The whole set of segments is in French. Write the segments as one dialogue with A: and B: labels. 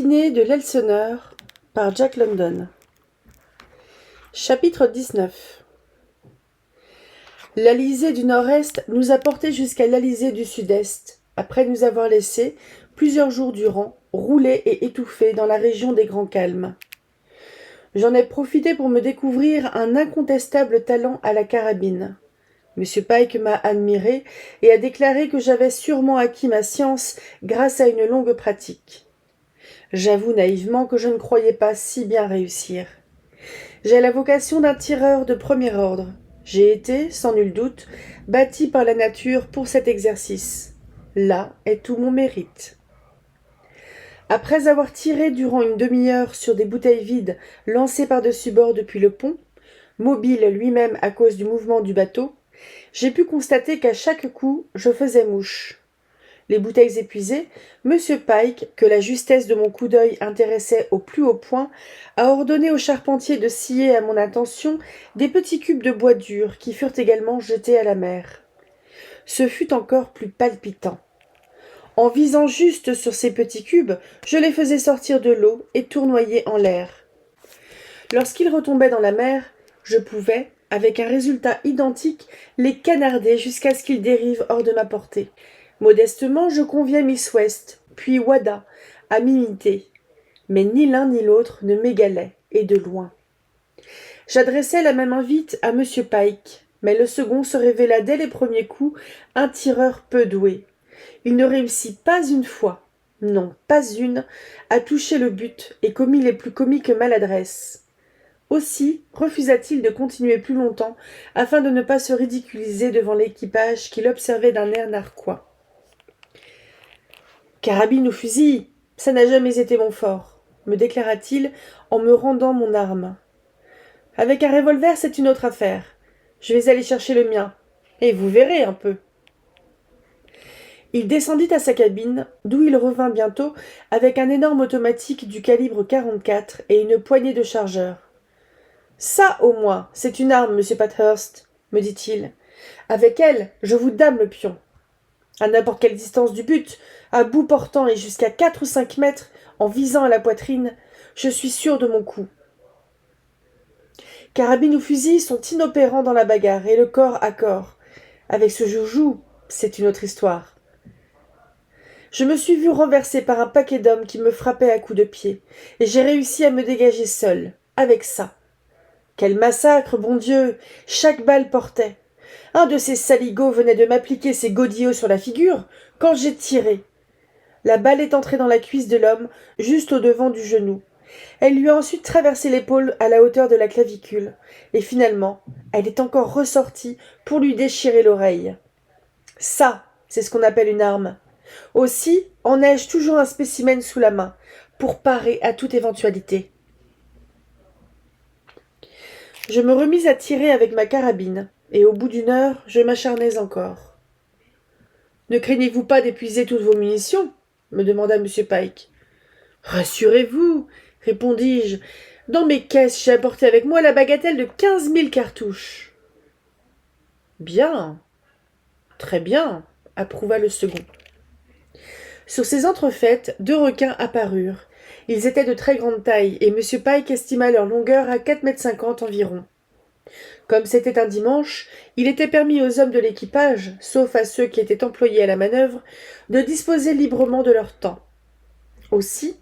A: Dîner de l'Elseneur par Jack London. Chapitre 19. L'Alizé du Nord-Est nous a portés jusqu'à l'Alizé du Sud-Est, après nous avoir laissés, plusieurs jours durant, rouler et étouffer dans la région des Grands Calmes. J'en ai profité pour me découvrir un incontestable talent à la carabine. M. Pike m'a admiré et a déclaré que j'avais sûrement acquis ma science grâce à une longue pratique. J'avoue naïvement que je ne croyais pas si bien réussir. J'ai la vocation d'un tireur de premier ordre. J'ai été, sans nul doute, bâti par la nature pour cet exercice. Là est tout mon mérite. Après avoir tiré durant une demi-heure sur des bouteilles vides lancées par-dessus bord depuis le pont, mobile lui-même à cause du mouvement du bateau, j'ai pu constater qu'à chaque coup, je faisais mouche. Les bouteilles épuisées, M. Pike, que la justesse de mon coup d'œil intéressait au plus haut point, a ordonné au charpentier de scier à mon intention des petits cubes de bois dur qui furent également jetés à la mer. Ce fut encore plus palpitant. En visant juste sur ces petits cubes, je les faisais sortir de l'eau et tournoyer en l'air. Lorsqu'ils retombaient dans la mer, je pouvais, avec un résultat identique, les canarder jusqu'à ce qu'ils dérivent hors de ma portée. Modestement, je conviais Miss West, puis Wada, à m'imiter. Mais ni l'un ni l'autre ne m'égalait, et de loin. J'adressai la même invite à M. Pike, mais le second se révéla dès les premiers coups un tireur peu doué. Il ne réussit pas une fois, non, pas une, à toucher le but et commit les plus comiques maladresses. Aussi refusa-t-il de continuer plus longtemps afin de ne pas se ridiculiser devant l'équipage qui l'observait d'un air narquois. « Carabine ou fusil, ça n'a jamais été mon fort, » me déclara-t-il en me rendant mon arme. « Avec un revolver, c'est une autre affaire. Je vais aller chercher le mien, et vous verrez un peu. » Il descendit à sa cabine, d'où il revint bientôt avec un énorme automatique du calibre 44 et une poignée de chargeurs. « Ça, au moins, c'est une arme, monsieur Pathurst, » me dit-il. « Avec elle, je vous dame le pion. À n'importe quelle distance du but, à bout portant et jusqu'à 4 ou 5 mètres, en visant à la poitrine, je suis sûr de mon coup. Carabine ou fusil sont inopérants dans la bagarre et le corps à corps. Avec ce joujou, c'est une autre histoire. Je me suis vu renversé par un paquet d'hommes qui me frappaient à coups de pied, et j'ai réussi à me dégager seul, avec ça. Quel massacre, bon Dieu! Chaque balle portait. Un de ces saligots venait de m'appliquer ses godillots sur la figure quand j'ai tiré. La balle est entrée dans la cuisse de l'homme, juste au-devant du genou. Elle lui a ensuite traversé l'épaule à la hauteur de la clavicule, et finalement, elle est encore ressortie pour lui déchirer l'oreille. Ça, c'est ce qu'on appelle une arme. Aussi, en ai-je toujours un spécimen sous la main, pour parer à toute éventualité. Je me remis à tirer avec ma carabine, et au bout d'une heure, je m'acharnais encore. « Ne craignez-vous pas d'épuiser toutes vos munitions ?» me demanda M. Pike. « Rassurez-vous, répondis-je. Dans mes caisses, j'ai apporté avec moi la bagatelle de 15 000 cartouches. Bien, très bien, approuva le second. Sur ces entrefaites, 2 requins apparurent. Ils étaient de très grande taille, et M. Pike estima leur longueur à 4,50 m environ. Comme c'était un dimanche, il était permis aux hommes de l'équipage, sauf à ceux qui étaient employés à la manœuvre, de disposer librement de leur temps. Aussi,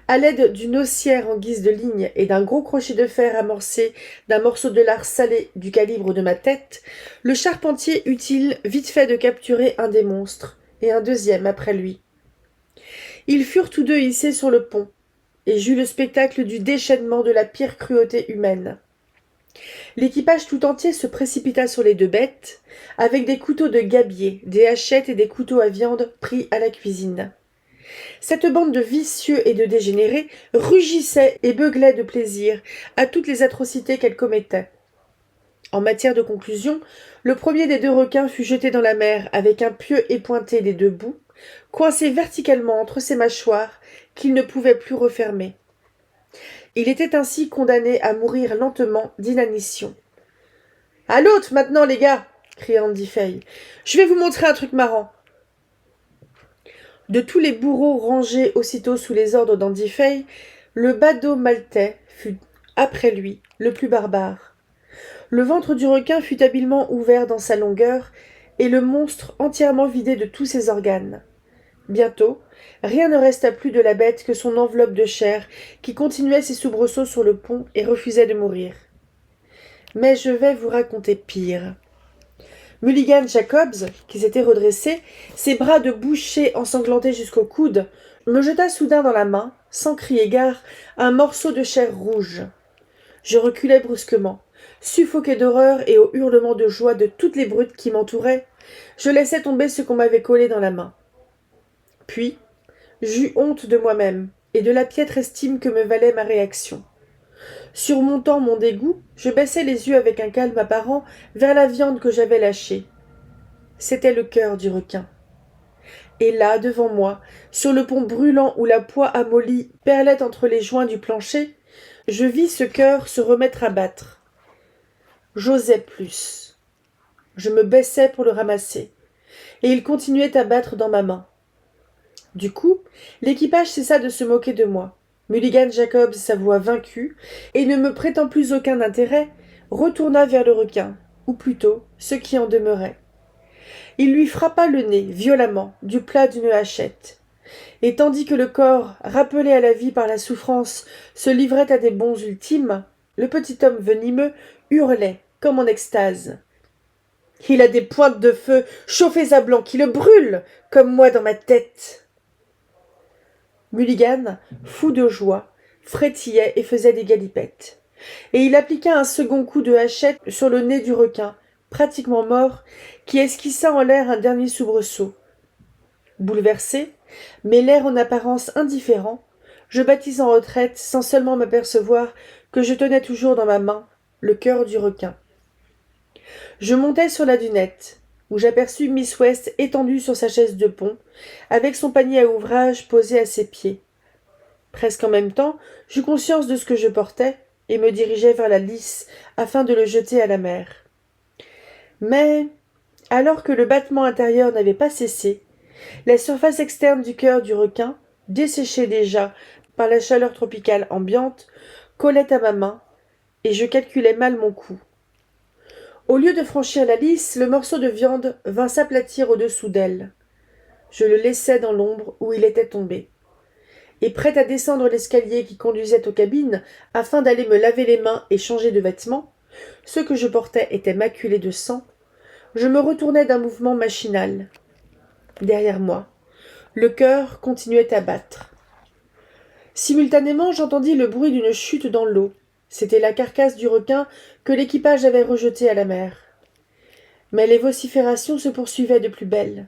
A: à l'aide d'une haussière en guise de ligne et d'un gros crochet de fer amorcé d'un morceau de lard salé du calibre de ma tête, le charpentier eut-il vite fait de capturer un des monstres, et un deuxième après lui. Ils furent tous deux hissés sur le pont, et j'eus le spectacle du déchaînement de la pire cruauté humaine. L'équipage tout entier se précipita sur les 2 bêtes, avec des couteaux de gabier, des hachettes et des couteaux à viande pris à la cuisine. Cette bande de vicieux et de dégénérés rugissait et beuglait de plaisir à toutes les atrocités qu'elle commettait. En matière de conclusion, le premier des 2 requins fut jeté dans la mer avec un pieu épointé des 2 bouts, coincé verticalement entre ses mâchoires qu'il ne pouvait plus refermer. Il était ainsi condamné à mourir lentement d'inanition. « À l'autre maintenant, les gars !» cria Andy Fay. « Je vais vous montrer un truc marrant. » De tous les bourreaux rangés aussitôt sous les ordres d'Andy Fay, le badaud maltais fut, après lui, le plus barbare. Le ventre du requin fut habilement ouvert dans sa longueur, et le monstre entièrement vidé de tous ses organes. Bientôt, rien ne resta plus de la bête que son enveloppe de chair, qui continuait ses soubresauts sur le pont et refusait de mourir. Mais je vais vous raconter pire. Mulligan Jacobs, qui s'était redressé, ses bras de boucher ensanglantés jusqu'au coude, me jeta soudain dans la main, sans crier gare, un morceau de chair rouge. Je reculai brusquement, suffoqué d'horreur et aux hurlements de joie de toutes les brutes qui m'entouraient. Je laissai tomber ce qu'on m'avait collé dans la main. Puis, j'eus honte de moi-même et de la piètre estime que me valait ma réaction. Surmontant mon dégoût, je baissai les yeux avec un calme apparent vers la viande que j'avais lâchée. C'était le cœur du requin. Et là, devant moi, sur le pont brûlant où la poix amollie perlait entre les joints du plancher, je vis ce cœur se remettre à battre. J'osais plus. Je me baissai pour le ramasser, et il continuait à battre dans ma main. Du coup, l'équipage cessa de se moquer de moi. Mulligan Jacobs s'avoua vaincu, et ne me prêtant plus aucun intérêt, retourna vers le requin, ou plutôt ce qui en demeurait. Il lui frappa le nez, violemment, du plat d'une hachette. Et tandis que le corps, rappelé à la vie par la souffrance, se livrait à des bonds ultimes, le petit homme venimeux hurlait, comme en extase. « Il a des pointes de feu chauffées à blanc qui le brûlent, comme moi dans ma tête !» Mulligan, fou de joie, frétillait et faisait des galipettes. Et il appliqua un second coup de hachette sur le nez du requin, pratiquement mort, qui esquissa en l'air un dernier soubresaut. Bouleversé, mais l'air en apparence indifférent, je battis en retraite sans seulement m'apercevoir que je tenais toujours dans ma main le cœur du requin. Je montai sur la dunette, où j'aperçus Miss West étendue sur sa chaise de pont, avec son panier à ouvrage posé à ses pieds. Presque en même temps, j'eus conscience de ce que je portais, et me dirigeai vers la lisse, afin de le jeter à la mer. Mais, alors que le battement intérieur n'avait pas cessé, la surface externe du cœur du requin, desséchée déjà par la chaleur tropicale ambiante, collait à ma main, et je calculais mal mon coup. Au lieu de franchir la lisse, le morceau de viande vint s'aplatir au-dessous d'elle. Je le laissai dans l'ombre où il était tombé. Et prêt à descendre l'escalier qui conduisait aux cabines, afin d'aller me laver les mains et changer de vêtements, ce que je portais était maculé de sang, je me retournai d'un mouvement machinal. Derrière moi, le cœur continuait à battre. Simultanément, j'entendis le bruit d'une chute dans l'eau. C'était la carcasse du requin que l'équipage avait rejeté à la mer. Mais les vociférations se poursuivaient de plus belle.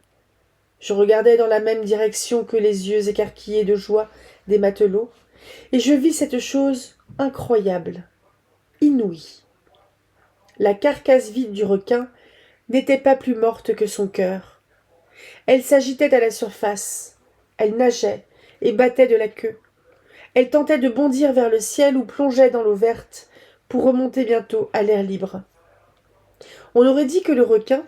A: Je regardai dans la même direction que les yeux écarquillés de joie des matelots, et je vis cette chose incroyable, inouïe. La carcasse vide du requin n'était pas plus morte que son cœur. Elle s'agitait à la surface, elle nageait et battait de la queue. Elle tentait de bondir vers le ciel ou plongeait dans l'eau verte pour remonter bientôt à l'air libre. On aurait dit que le requin,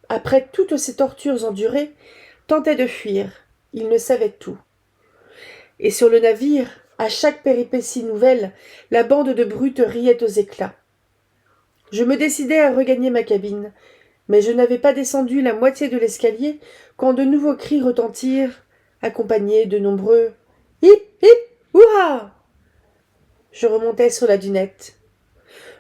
A: après toutes ces tortures endurées, tentait de fuir. Il ne savait tout. Et sur le navire, à chaque péripétie nouvelle, la bande de brutes riait aux éclats. Je me décidai à regagner ma cabine, mais je n'avais pas descendu la moitié de l'escalier quand de nouveaux cris retentirent, accompagnés de nombreux « Hip, hip, hurrah !» Je remontai sur la dunette.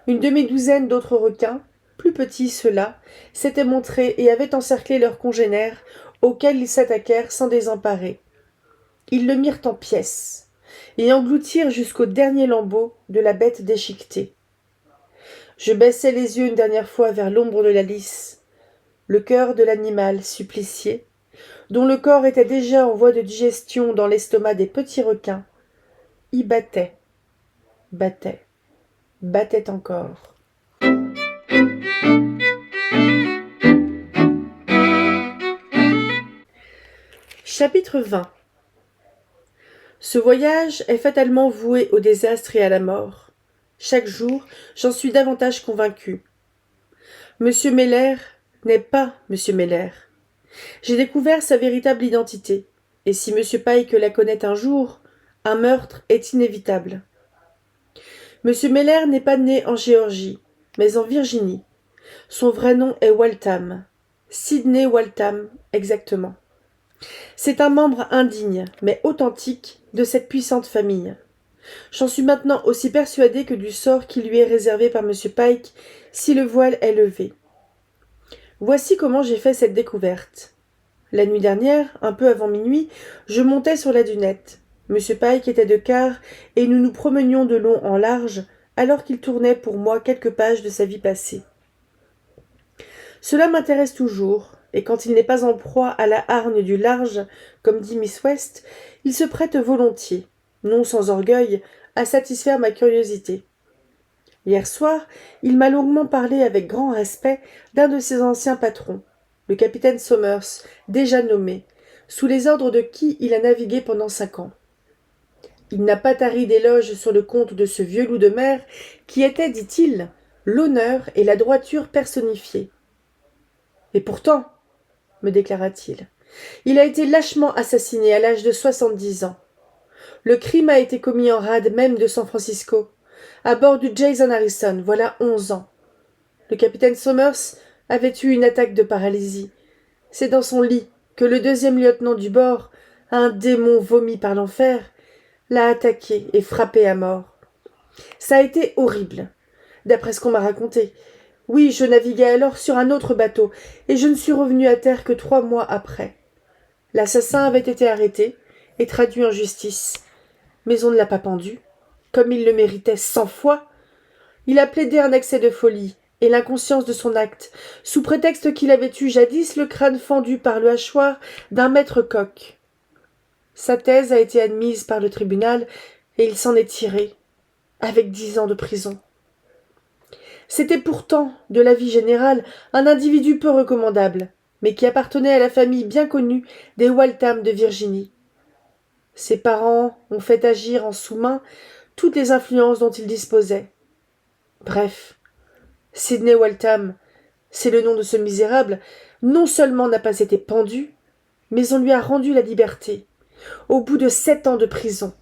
A: Une demi-douzaine d'autres requins, plus petits ceux-là, s'étaient montrés et avaient encerclé leurs congénères, auxquels ils s'attaquèrent sans désemparer. Ils le mirent en pièces, et engloutirent jusqu'au dernier lambeau de la bête déchiquetée. Je baissai les yeux une dernière fois vers l'ombre de la lisse. Le cœur de l'animal supplicié, dont le corps était déjà en voie de digestion dans l'estomac des petits requins, y battait, battait, battait encore. Chapitre 20. Ce voyage est fatalement voué au désastre et à la mort. Chaque jour, j'en suis davantage convaincu. Monsieur Meller n'est pas Monsieur Meller. J'ai découvert sa véritable identité. et si M. Pike la connaît un jour, un meurtre est inévitable. M. Meller n'est pas né en Géorgie, mais en Virginie. Son vrai nom est Waltham. Sidney Waltham, exactement. C'est un membre indigne, mais authentique, de cette puissante famille. J'en suis maintenant aussi persuadé que du sort qui lui est réservé par M. Pike, si le voile est levé. Voici comment j'ai fait cette découverte. La nuit dernière, un peu avant minuit, je montais sur la dunette. M. Pike était de quart, et nous nous promenions de long en large, alors qu'il tournait pour moi quelques pages de sa vie passée. Cela m'intéresse toujours, et quand il n'est pas en proie à la hargne du large, comme dit Miss West, il se prête volontiers, non sans orgueil, à satisfaire ma curiosité. Hier soir, il m'a longuement parlé avec grand respect d'un de ses anciens patrons, le capitaine Somers, déjà nommé, sous les ordres de qui il a navigué pendant 5 ans. Il n'a pas tari d'éloges sur le compte de ce vieux loup de mer qui était, dit-il, l'honneur et la droiture personnifiés. Et pourtant, me déclara-t-il, il a été lâchement assassiné à l'âge de 70 ans. Le crime a été commis en rade même de San Francisco, à bord du Jason Harrison, voilà 11 ans. Le capitaine Somers avait eu une attaque de paralysie. C'est dans son lit que le 2e lieutenant du bord, un démon vomi par l'enfer, l'a attaqué et frappé à mort. Ça a été horrible, d'après ce qu'on m'a raconté. Oui, je naviguais alors sur un autre bateau, et je ne suis revenu à terre que 3 mois après. L'assassin avait été arrêté et traduit en justice, mais on ne l'a pas pendu, comme il le méritait 100 fois. Il a plaidé un excès de folie et l'inconscience de son acte, sous prétexte qu'il avait eu jadis le crâne fendu par le hachoir d'un maître coq. Sa thèse a été admise par le tribunal, et il s'en est tiré, avec 10 ans de prison. C'était pourtant, de l'avis général, un individu peu recommandable, mais qui appartenait à la famille bien connue des Waltham de Virginie. Ses parents ont fait agir en sous-main toutes les influences dont ils disposaient. Bref, Sidney Waltham, c'est le nom de ce misérable, non seulement n'a pas été pendu, mais on lui a rendu la liberté, au bout de 7 ans de prison.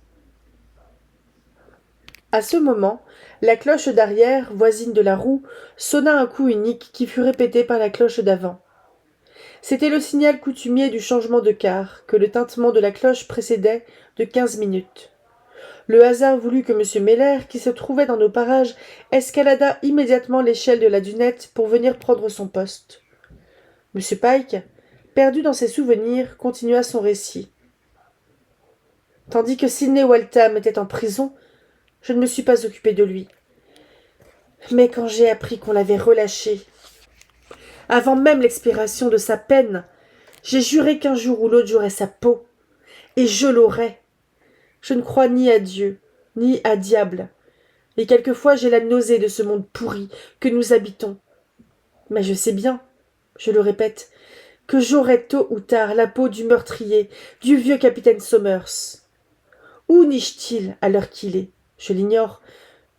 A: À ce moment, la cloche d'arrière, voisine de la roue, sonna un coup unique qui fut répété par la cloche d'avant. C'était le signal coutumier du changement de quart, que le tintement de la cloche précédait de 15 minutes. Le hasard voulut que M. Meller, qui se trouvait dans nos parages, escaladât immédiatement l'échelle de la dunette pour venir prendre son poste. M. Pike, perdu dans ses souvenirs, continua son récit. Tandis que Sidney Waltham était en prison, je ne me suis pas occupé de lui. Mais quand j'ai appris qu'on l'avait relâché, avant même l'expiration de sa peine, j'ai juré qu'un jour ou l'autre j'aurais sa peau, et je l'aurai. Je ne crois ni à Dieu, ni à diable, et quelquefois j'ai la nausée de ce monde pourri que nous habitons. Mais je sais bien, je le répète, que j'aurai tôt ou tard la peau du meurtrier, du vieux capitaine Somers. Où niche-t-il à l'heure qu'il est? Je l'ignore.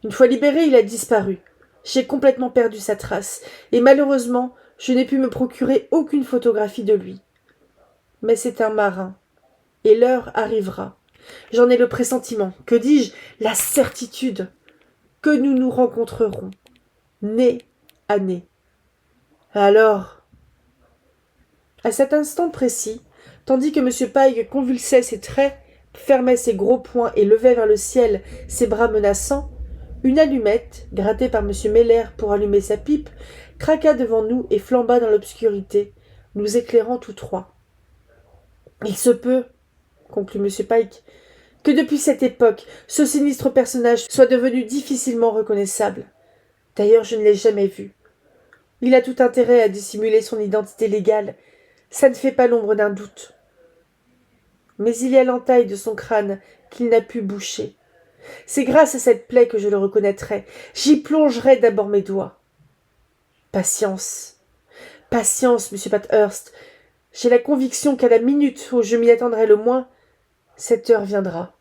A: Une fois libéré, il a disparu. J'ai complètement perdu sa trace, et malheureusement, je n'ai pu me procurer aucune photographie de lui. Mais c'est un marin, et l'heure arrivera. J'en ai le pressentiment, que dis-je, la certitude, que nous nous rencontrerons, nez à nez. Alors, à cet instant précis, tandis que M. Pike convulsait ses traits, fermait ses gros poings et levait vers le ciel ses bras menaçants, une allumette, grattée par M. Meller pour allumer sa pipe, craqua devant nous et flamba dans l'obscurité, nous éclairant tous trois. « Il se peut, » conclut M. Pike, « que depuis cette époque, ce sinistre personnage soit devenu difficilement reconnaissable. D'ailleurs, je ne l'ai jamais vu. Il a tout intérêt à dissimuler son identité légale, ça ne fait pas l'ombre d'un doute. Mais il y a l'entaille de son crâne qu'il n'a pu boucher. C'est grâce à cette plaie que je le reconnaîtrai. J'y plongerai d'abord mes doigts. Patience, patience, monsieur Pathurst. J'ai la conviction qu'à la minute où je m'y attendrai le moins, cette heure viendra.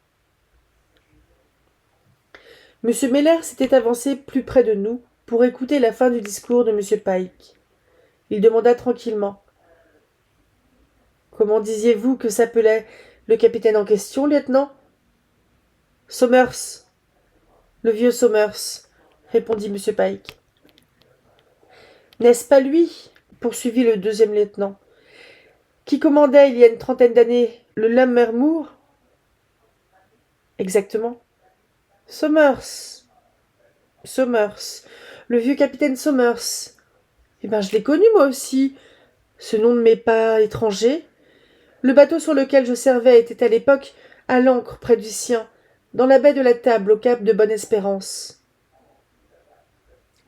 A: M. Meller s'était avancé plus près de nous pour écouter la fin du discours de M. Pike. Il demanda tranquillement. « Comment disiez-vous que s'appelait Le capitaine en question, lieutenant ? Somers. Le vieux Somers, répondit M. Pike. N'est-ce pas lui, poursuivit le deuxième lieutenant, qui commandait il y a une trentaine d'années le Lammermoor ? Exactement. Somers. Somers. Le vieux capitaine Somers. Eh bien, je l'ai connu moi aussi. Ce nom ne m'est pas étranger. Le bateau sur lequel je servais était à l'époque à l'ancre près du sien, dans la baie de la Table au cap de Bonne-Espérance.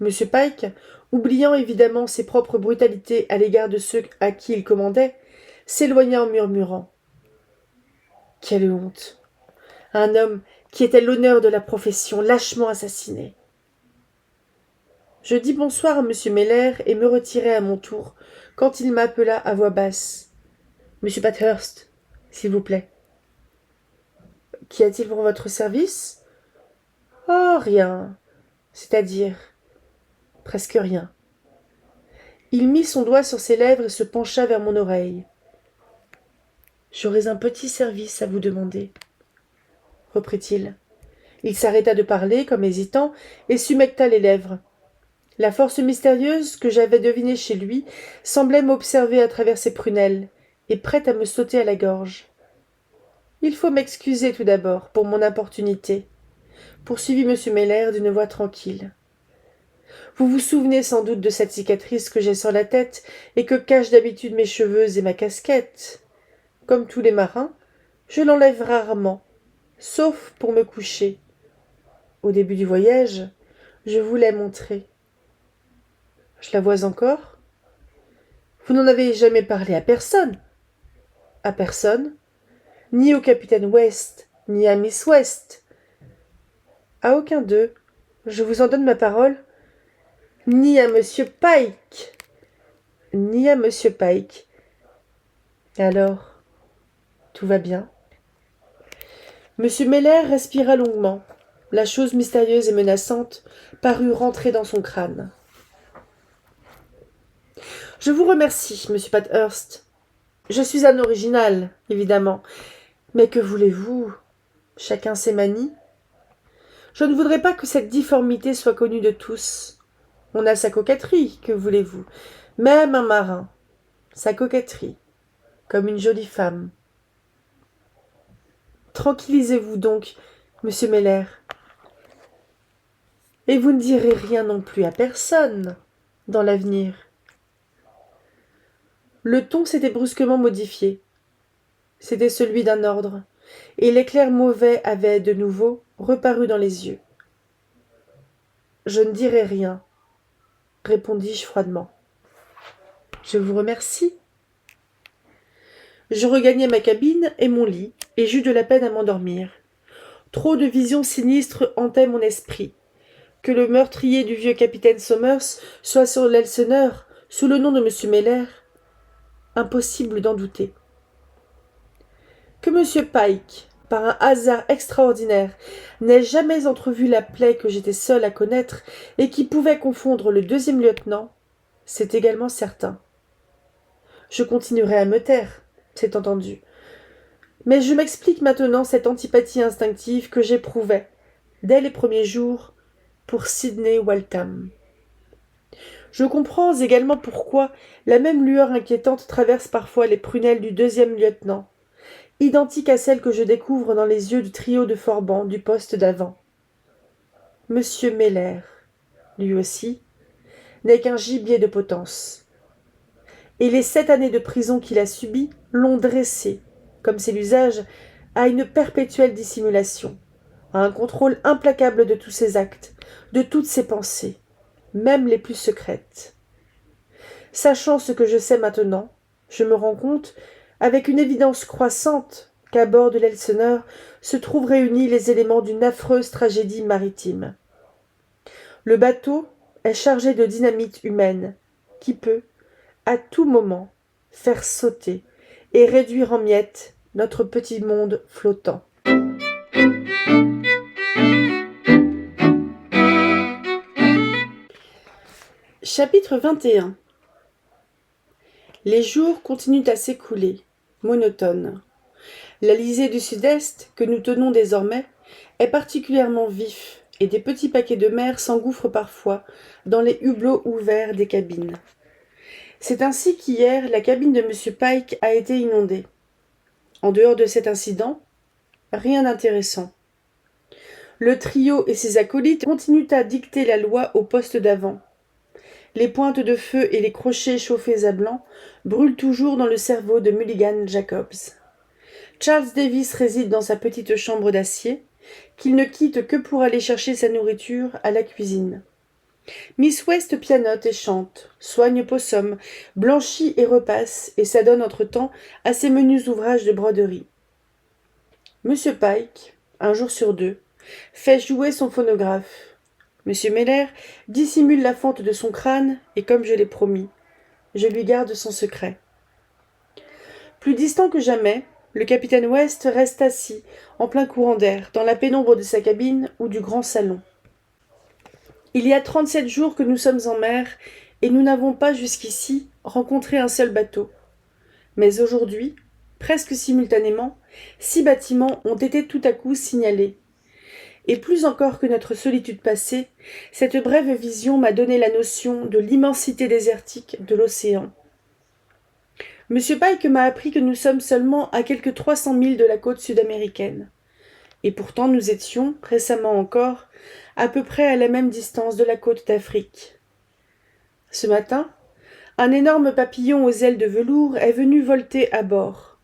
A: M. Pike, oubliant évidemment ses propres brutalités à l'égard de ceux à qui il commandait, s'éloigna en murmurant. Quelle honte! Un homme qui était l'honneur de la profession, lâchement assassiné. Je dis bonsoir à M. Meller et me retirai à mon tour, quand il m'appela à voix basse. Monsieur Bathurst, s'il vous plaît. Qu'y a-t-il pour votre service ? Oh, rien. C'est-à-dire, presque rien. Il mit son doigt sur ses lèvres et se pencha vers mon oreille. J'aurais un petit service à vous demander, reprit-il. Il s'arrêta de parler, comme hésitant, et s'humecta les lèvres. La force mystérieuse que j'avais devinée chez lui semblait m'observer à travers ses prunelles, et prête à me sauter à la gorge. Il faut m'excuser tout d'abord pour mon importunité, poursuivit M. Meller d'une voix tranquille. Vous vous souvenez sans doute de cette cicatrice que j'ai sur la tête et que cachent d'habitude mes cheveux et ma casquette. Comme tous les marins, je l'enlève rarement, sauf pour me coucher. Au début du voyage, je vous l'ai montrée. Je la vois encore. Vous n'en avez jamais parlé à personne. À personne, ni au capitaine West, ni à Miss West. À aucun d'eux, je vous en donne ma parole, ni à monsieur Pike. Ni à monsieur Pike. Alors, tout va bien. Monsieur Meller respira longuement. La chose mystérieuse et menaçante parut rentrer dans son crâne. Je vous remercie, monsieur Bathurst. Je suis un original, évidemment. Mais que voulez-vous ? Chacun ses manies. Je ne voudrais pas que cette difformité soit connue de tous. On a sa coquetterie, que voulez-vous ? Même un marin. Sa coquetterie. Comme une jolie femme. Tranquillisez-vous donc, monsieur Meller. Et vous ne direz rien non plus à personne dans l'avenir. Le ton s'était brusquement modifié. C'était celui d'un ordre, et l'éclair mauvais avait, de nouveau, reparu dans les yeux. Je ne dirai rien, répondis-je froidement. Je vous remercie. Je regagnai ma cabine et mon lit, et j'eus de la peine à m'endormir. Trop de visions sinistres hantaient mon esprit. Que le meurtrier du vieux capitaine Somers soit sur l'Elseneur, sous le nom de M. Meller, impossible d'en douter. Que M. Pike, par un hasard extraordinaire, n'ait jamais entrevu la plaie que j'étais seul à connaître et qui pouvait confondre le deuxième lieutenant, c'est également certain. Je continuerai à me taire, c'est entendu. Mais je m'explique maintenant cette antipathie instinctive que j'éprouvais, dès les premiers jours, pour Sidney Waltham. Je comprends également pourquoi la même lueur inquiétante traverse parfois les prunelles du deuxième lieutenant, identique à celle que je découvre dans les yeux du trio de Forban du poste d'avant. Monsieur Meller, lui aussi, n'est qu'un gibier de potence. Et les 7 années de prison qu'il a subies l'ont dressé, comme c'est l'usage, à une perpétuelle dissimulation, à un contrôle implacable de tous ses actes, de toutes ses pensées, même les plus secrètes. Sachant ce que je sais maintenant, je me rends compte, avec une évidence croissante, qu'à bord de l'Elseneur se trouvent réunis les éléments d'une affreuse tragédie maritime. Le bateau est chargé de dynamite humaine, qui peut, à tout moment, faire sauter et réduire en miettes notre petit monde flottant. Chapitre 21. Les jours continuent à s'écouler, monotones. L'Alizé du Sud-Est, que nous tenons désormais, est particulièrement vif, et des petits paquets de mer s'engouffrent parfois dans les hublots ouverts des cabines. C'est ainsi qu'hier, la cabine de M. Pike a été inondée. En dehors de cet incident, rien d'intéressant. Le trio et ses acolytes continuent à dicter la loi au poste d'avant. Les pointes de feu et les crochets chauffés à blanc brûlent toujours dans le cerveau de Mulligan Jacobs. Charles Davis réside dans sa petite chambre d'acier, qu'il ne quitte que pour aller chercher sa nourriture à la cuisine. Miss West pianote et chante, soigne Possum, blanchit et repasse, et s'adonne entre-temps à ses menus ouvrages de broderie. Monsieur Pike, un jour sur deux, fait jouer son phonographe. Monsieur Meller dissimule la fente de son crâne, et comme je l'ai promis, je lui garde son secret. Plus distant que jamais, le capitaine West reste assis, en plein courant d'air, dans la pénombre de sa cabine ou du grand salon. Il y a 37 jours que nous sommes en mer, et nous n'avons pas jusqu'ici rencontré un seul bateau. Mais aujourd'hui, presque simultanément, 6 bâtiments ont été tout à coup signalés. Et plus encore que notre solitude passée, cette brève vision m'a donné la notion de l'immensité désertique de l'océan. M. Pike m'a appris que nous sommes seulement à quelques 300 milles de la côte sud-américaine. Et pourtant nous étions, récemment encore, à peu près à la même distance de la côte d'Afrique. Ce matin, un énorme papillon aux ailes de velours est venu volter à bord.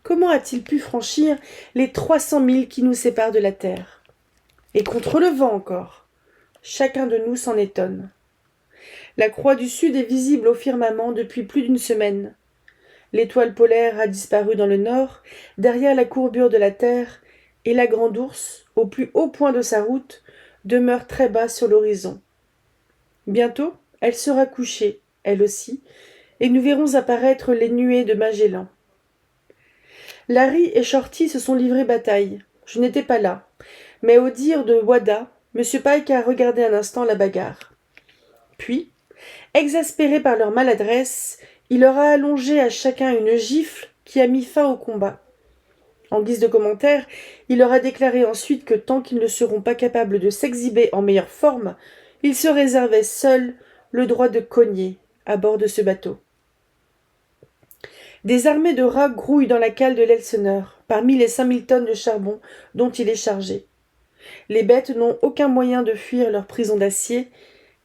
A: Comment a-t-il pu franchir les 300 milles qui nous séparent de la terre? Et contre le vent encore. Chacun de nous s'en étonne. La croix du Sud est visible au firmament depuis plus d'une semaine. L'étoile polaire a disparu dans le nord, derrière la courbure de la terre, et la grande ours, au plus haut point de sa route, demeure très bas sur l'horizon. Bientôt, elle sera couchée, elle aussi, et nous verrons apparaître les nuées de Magellan. Larry et Shorty se sont livrés bataille. Je n'étais pas là, mais au dire de Wada, M. Pike a regardé un instant la bagarre. Puis, exaspéré par leur maladresse, il leur a allongé à chacun une gifle qui a mis fin au combat. En guise de commentaire, il leur a déclaré ensuite que tant qu'ils ne seront pas capables de s'exhiber en meilleure forme, ils se réservaient seuls le droit de cogner à bord de ce bateau. Des armées de rats grouillent dans la cale de l'Elseneur, parmi les 5000 tonnes de charbon dont il est chargé. Les bêtes n'ont aucun moyen de fuir leur prison d'acier,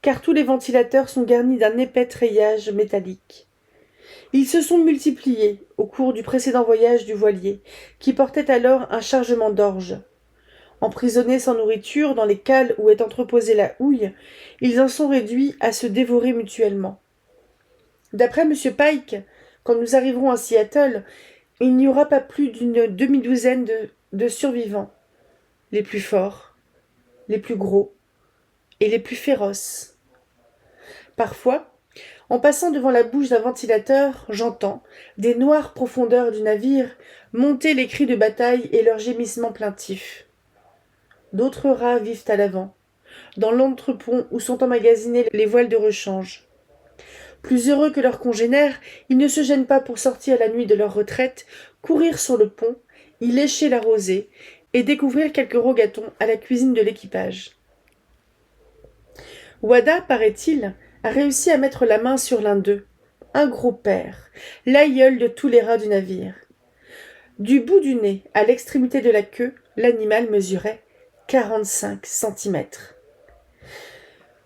A: car tous les ventilateurs sont garnis d'un épais treillage métallique. Ils se sont multipliés au cours du précédent voyage du voilier, qui portait alors un chargement d'orge. Emprisonnés sans nourriture dans les cales où est entreposée la houille, ils en sont réduits à se dévorer mutuellement. D'après M. Pike, quand nous arriverons à Seattle, il n'y aura pas plus d'une demi-douzaine de survivants, les plus forts, les plus gros et les plus féroces. Parfois, en passant devant la bouche d'un ventilateur, j'entends, des noires profondeurs du navire, monter les cris de bataille et leurs gémissements plaintifs. D'autres rats vivent à l'avant, dans l'entrepont où sont emmagasinés les voiles de rechange. Plus heureux que leurs congénères, ils ne se gênent pas pour sortir la nuit de leur retraite, courir sur le pont, y lécher la rosée et découvrir quelques rogatons à la cuisine de l'équipage. Wada, paraît-il, a réussi à mettre la main sur l'un d'eux, un gros père, l'aïeul de tous les rats du navire. Du bout du nez à l'extrémité de la queue, l'animal mesurait 45 centimètres.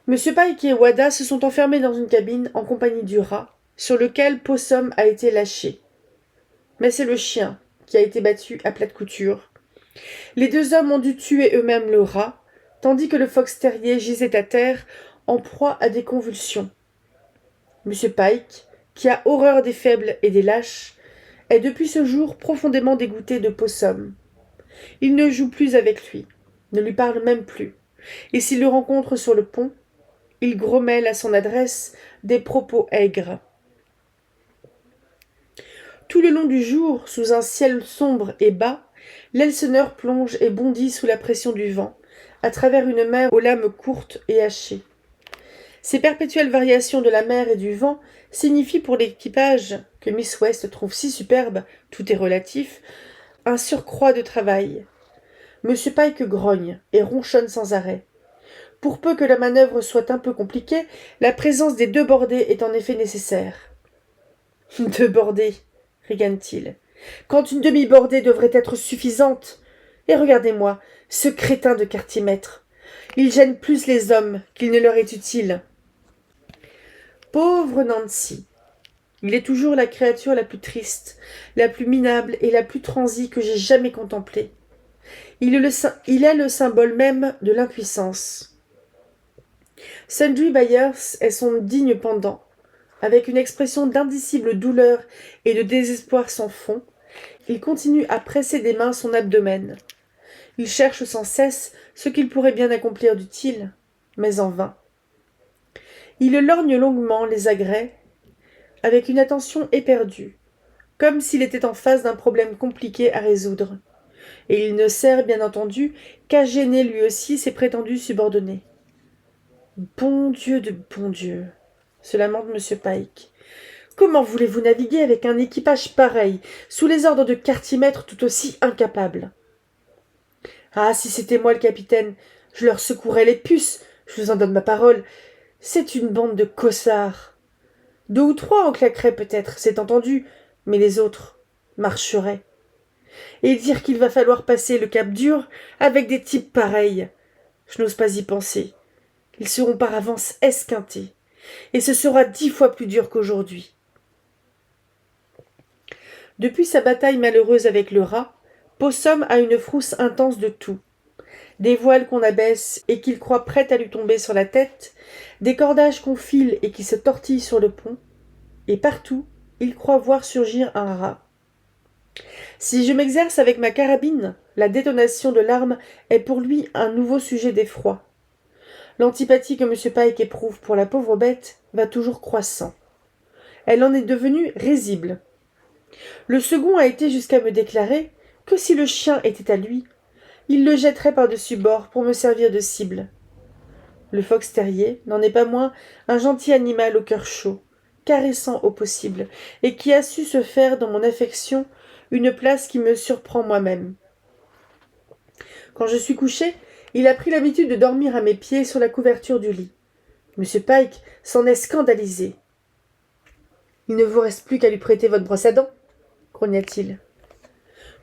A: M. Pike et Wada se sont enfermés dans une cabine en compagnie du rat, sur lequel Possum a été lâché. Mais c'est le chien qui a été battu à plate couture. Les deux hommes ont dû tuer eux-mêmes le rat, tandis que le fox terrier gisait à terre, en proie à des convulsions. M. Pike, qui a horreur des faibles et des lâches, est depuis ce jour profondément dégoûté de Possum. Il ne joue plus avec lui, ne lui parle même plus, et s'il le rencontre sur le pont, il grommelle à son adresse des propos aigres. Tout le long du jour, sous un ciel sombre et bas, l'Elseneur plonge et bondit sous la pression du vent, à travers une mer aux lames courtes et hachées. Ces perpétuelles variations de la mer et du vent signifient pour l'équipage, que Miss West trouve si superbe, tout est relatif, un surcroît de travail. Monsieur Pike grogne et ronchonne sans arrêt. Pour peu que la manœuvre soit un peu compliquée, la présence des 2 bordées est en effet nécessaire. 2 bordées, ricane-t-il, quand une demi-bordée devrait être suffisante. Et regardez-moi, ce crétin de quartier-maître. Il gêne plus les hommes qu'il ne leur est utile. Pauvre Nancy. Il est toujours la créature la plus triste, la plus minable et la plus transie que j'aie jamais contemplée. Il est le symbole même de l'impuissance. Sundry Byers est son digne pendant. Avec une expression d'indicible douleur et de désespoir sans fond, il continue à presser des mains son abdomen. Il cherche sans cesse ce qu'il pourrait bien accomplir d'utile, mais en vain. Il lorgne longuement les agrès, avec une attention éperdue, comme s'il était en face d'un problème compliqué à résoudre, et il ne sert bien entendu qu'à gêner lui aussi ses prétendus subordonnés. Bon Dieu de bon Dieu, se lamente M. Pike. Comment voulez-vous naviguer avec un équipage pareil, sous les ordres de quartier-maître tout aussi incapables? Ah, si c'était moi le capitaine, je leur secouerais les puces, je vous en donne ma parole. C'est une bande de cossards. 2 ou 3 en claqueraient peut-être, c'est entendu, mais les autres marcheraient. Et dire qu'il va falloir passer le cap dur avec des types pareils. Je n'ose pas y penser. Ils seront par avance esquintés, et ce sera 10 fois plus dur qu'aujourd'hui. Depuis sa bataille malheureuse avec le rat, Possum a une frousse intense de tout. Des voiles qu'on abaisse et qu'il croit prêtes à lui tomber sur la tête, des cordages qu'on file et qui se tortillent sur le pont, et partout, il croit voir surgir un rat. Si je m'exerce avec ma carabine, la détonation de l'arme est pour lui un nouveau sujet d'effroi. L'antipathie que M. Pike éprouve pour la pauvre bête va toujours croissant. Elle en est devenue risible. Le second a été jusqu'à me déclarer que si le chien était à lui, il le jetterait par-dessus bord pour me servir de cible. Le fox terrier n'en est pas moins un gentil animal au cœur chaud, caressant au possible, et qui a su se faire dans mon affection une place qui me surprend moi-même. Quand je suis couché, il a pris l'habitude de dormir à mes pieds sur la couverture du lit. M. Pike s'en est scandalisé. « Il ne vous reste plus qu'à lui prêter votre brosse à dents, » grogna-t-il.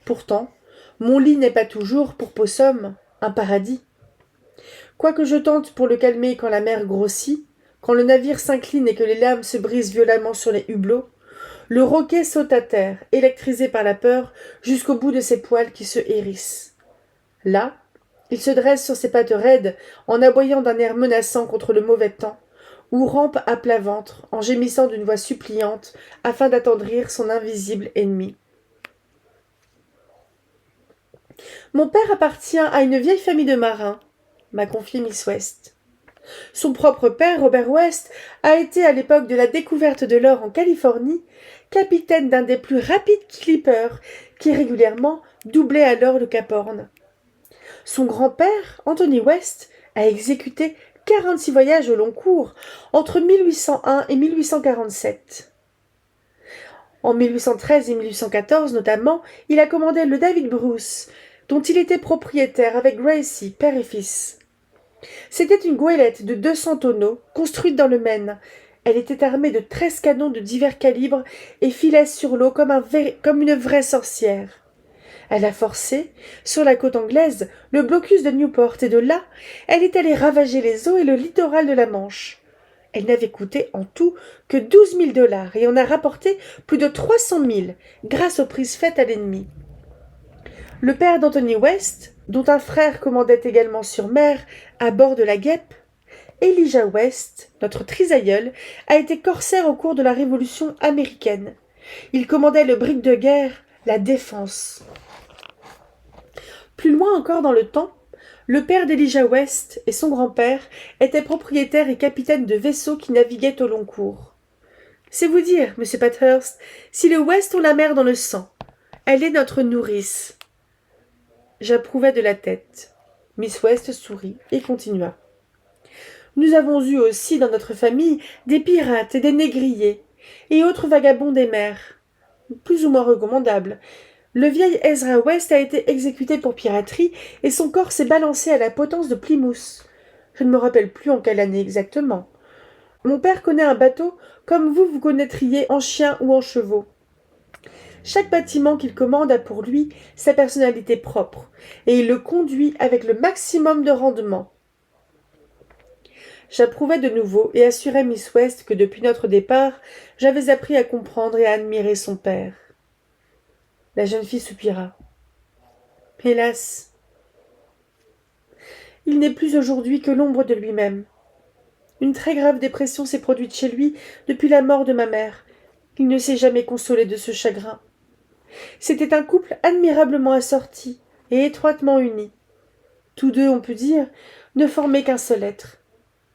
A: Pourtant, mon lit n'est pas toujours, pour Possum, un paradis. Quoique je tente pour le calmer quand la mer grossit, quand le navire s'incline et que les lames se brisent violemment sur les hublots, le roquet saute à terre, électrisé par la peur, jusqu'au bout de ses poils qui se hérissent. Là, il se dresse sur ses pattes raides, en aboyant d'un air menaçant contre le mauvais temps, ou rampe à plat ventre, en gémissant d'une voix suppliante, afin d'attendrir son invisible ennemi. « Mon père appartient à une vieille famille de marins, » m'a confié Miss West. Son propre père, Robert West, a été, à l'époque de la découverte de l'or en Californie, capitaine d'un des plus rapides clippers, qui régulièrement doublait alors le Cap Horn. Son grand-père, Anthony West, a exécuté 46 voyages au long cours, entre 1801 et 1847. En 1813 et 1814 notamment, il a commandé le David Bruce, dont il était propriétaire avec Gracie, père et fils. C'était une goélette de 200 tonneaux, construite dans le Maine. Elle était armée de 13 canons de divers calibres et filait sur l'eau comme une vraie sorcière. Elle a forcé, sur la côte anglaise, le blocus de Newport, et de là, elle est allée ravager les eaux et le littoral de la Manche. Elle n'avait coûté en tout que 12 000 $ et en a rapporté plus de 300 000, grâce aux prises faites à l'ennemi. Le père d'Anthony West, dont un frère commandait également sur mer, à bord de la Guêpe, Elijah West, notre trisaïeul, a été corsaire au cours de la Révolution américaine. Il commandait le brick de guerre, la Défense. Plus loin encore dans le temps, le père d'Elijah West et son grand-père étaient propriétaires et capitaines de vaisseaux qui naviguaient au long cours. C'est vous dire, monsieur Pathurst, si les West ont la mer dans le sang, elle est notre nourrice. J'approuvai de la tête. Miss West sourit et continua. Nous avons eu aussi dans notre famille des pirates et des négriers, et autres vagabonds des mers, plus ou moins recommandables, Le vieil Ezra West a été exécuté pour piraterie et son corps s'est balancé à la potence de Plymouth. Je ne me rappelle plus en quelle année exactement. Mon père connaît un bateau comme vous connaîtriez en chien ou en chevaux. Chaque bâtiment qu'il commande a pour lui sa personnalité propre, et il le conduit avec le maximum de rendement. J'approuvai de nouveau et assurai Miss West que depuis notre départ, j'avais appris à comprendre et à admirer son père. La jeune fille soupira. Hélas, il n'est plus aujourd'hui que l'ombre de lui-même. Une très grave dépression s'est produite chez lui depuis la mort de ma mère. Il ne s'est jamais consolé de ce chagrin. C'était un couple admirablement assorti et étroitement uni. Tous deux, on peut dire, ne formaient qu'un seul être.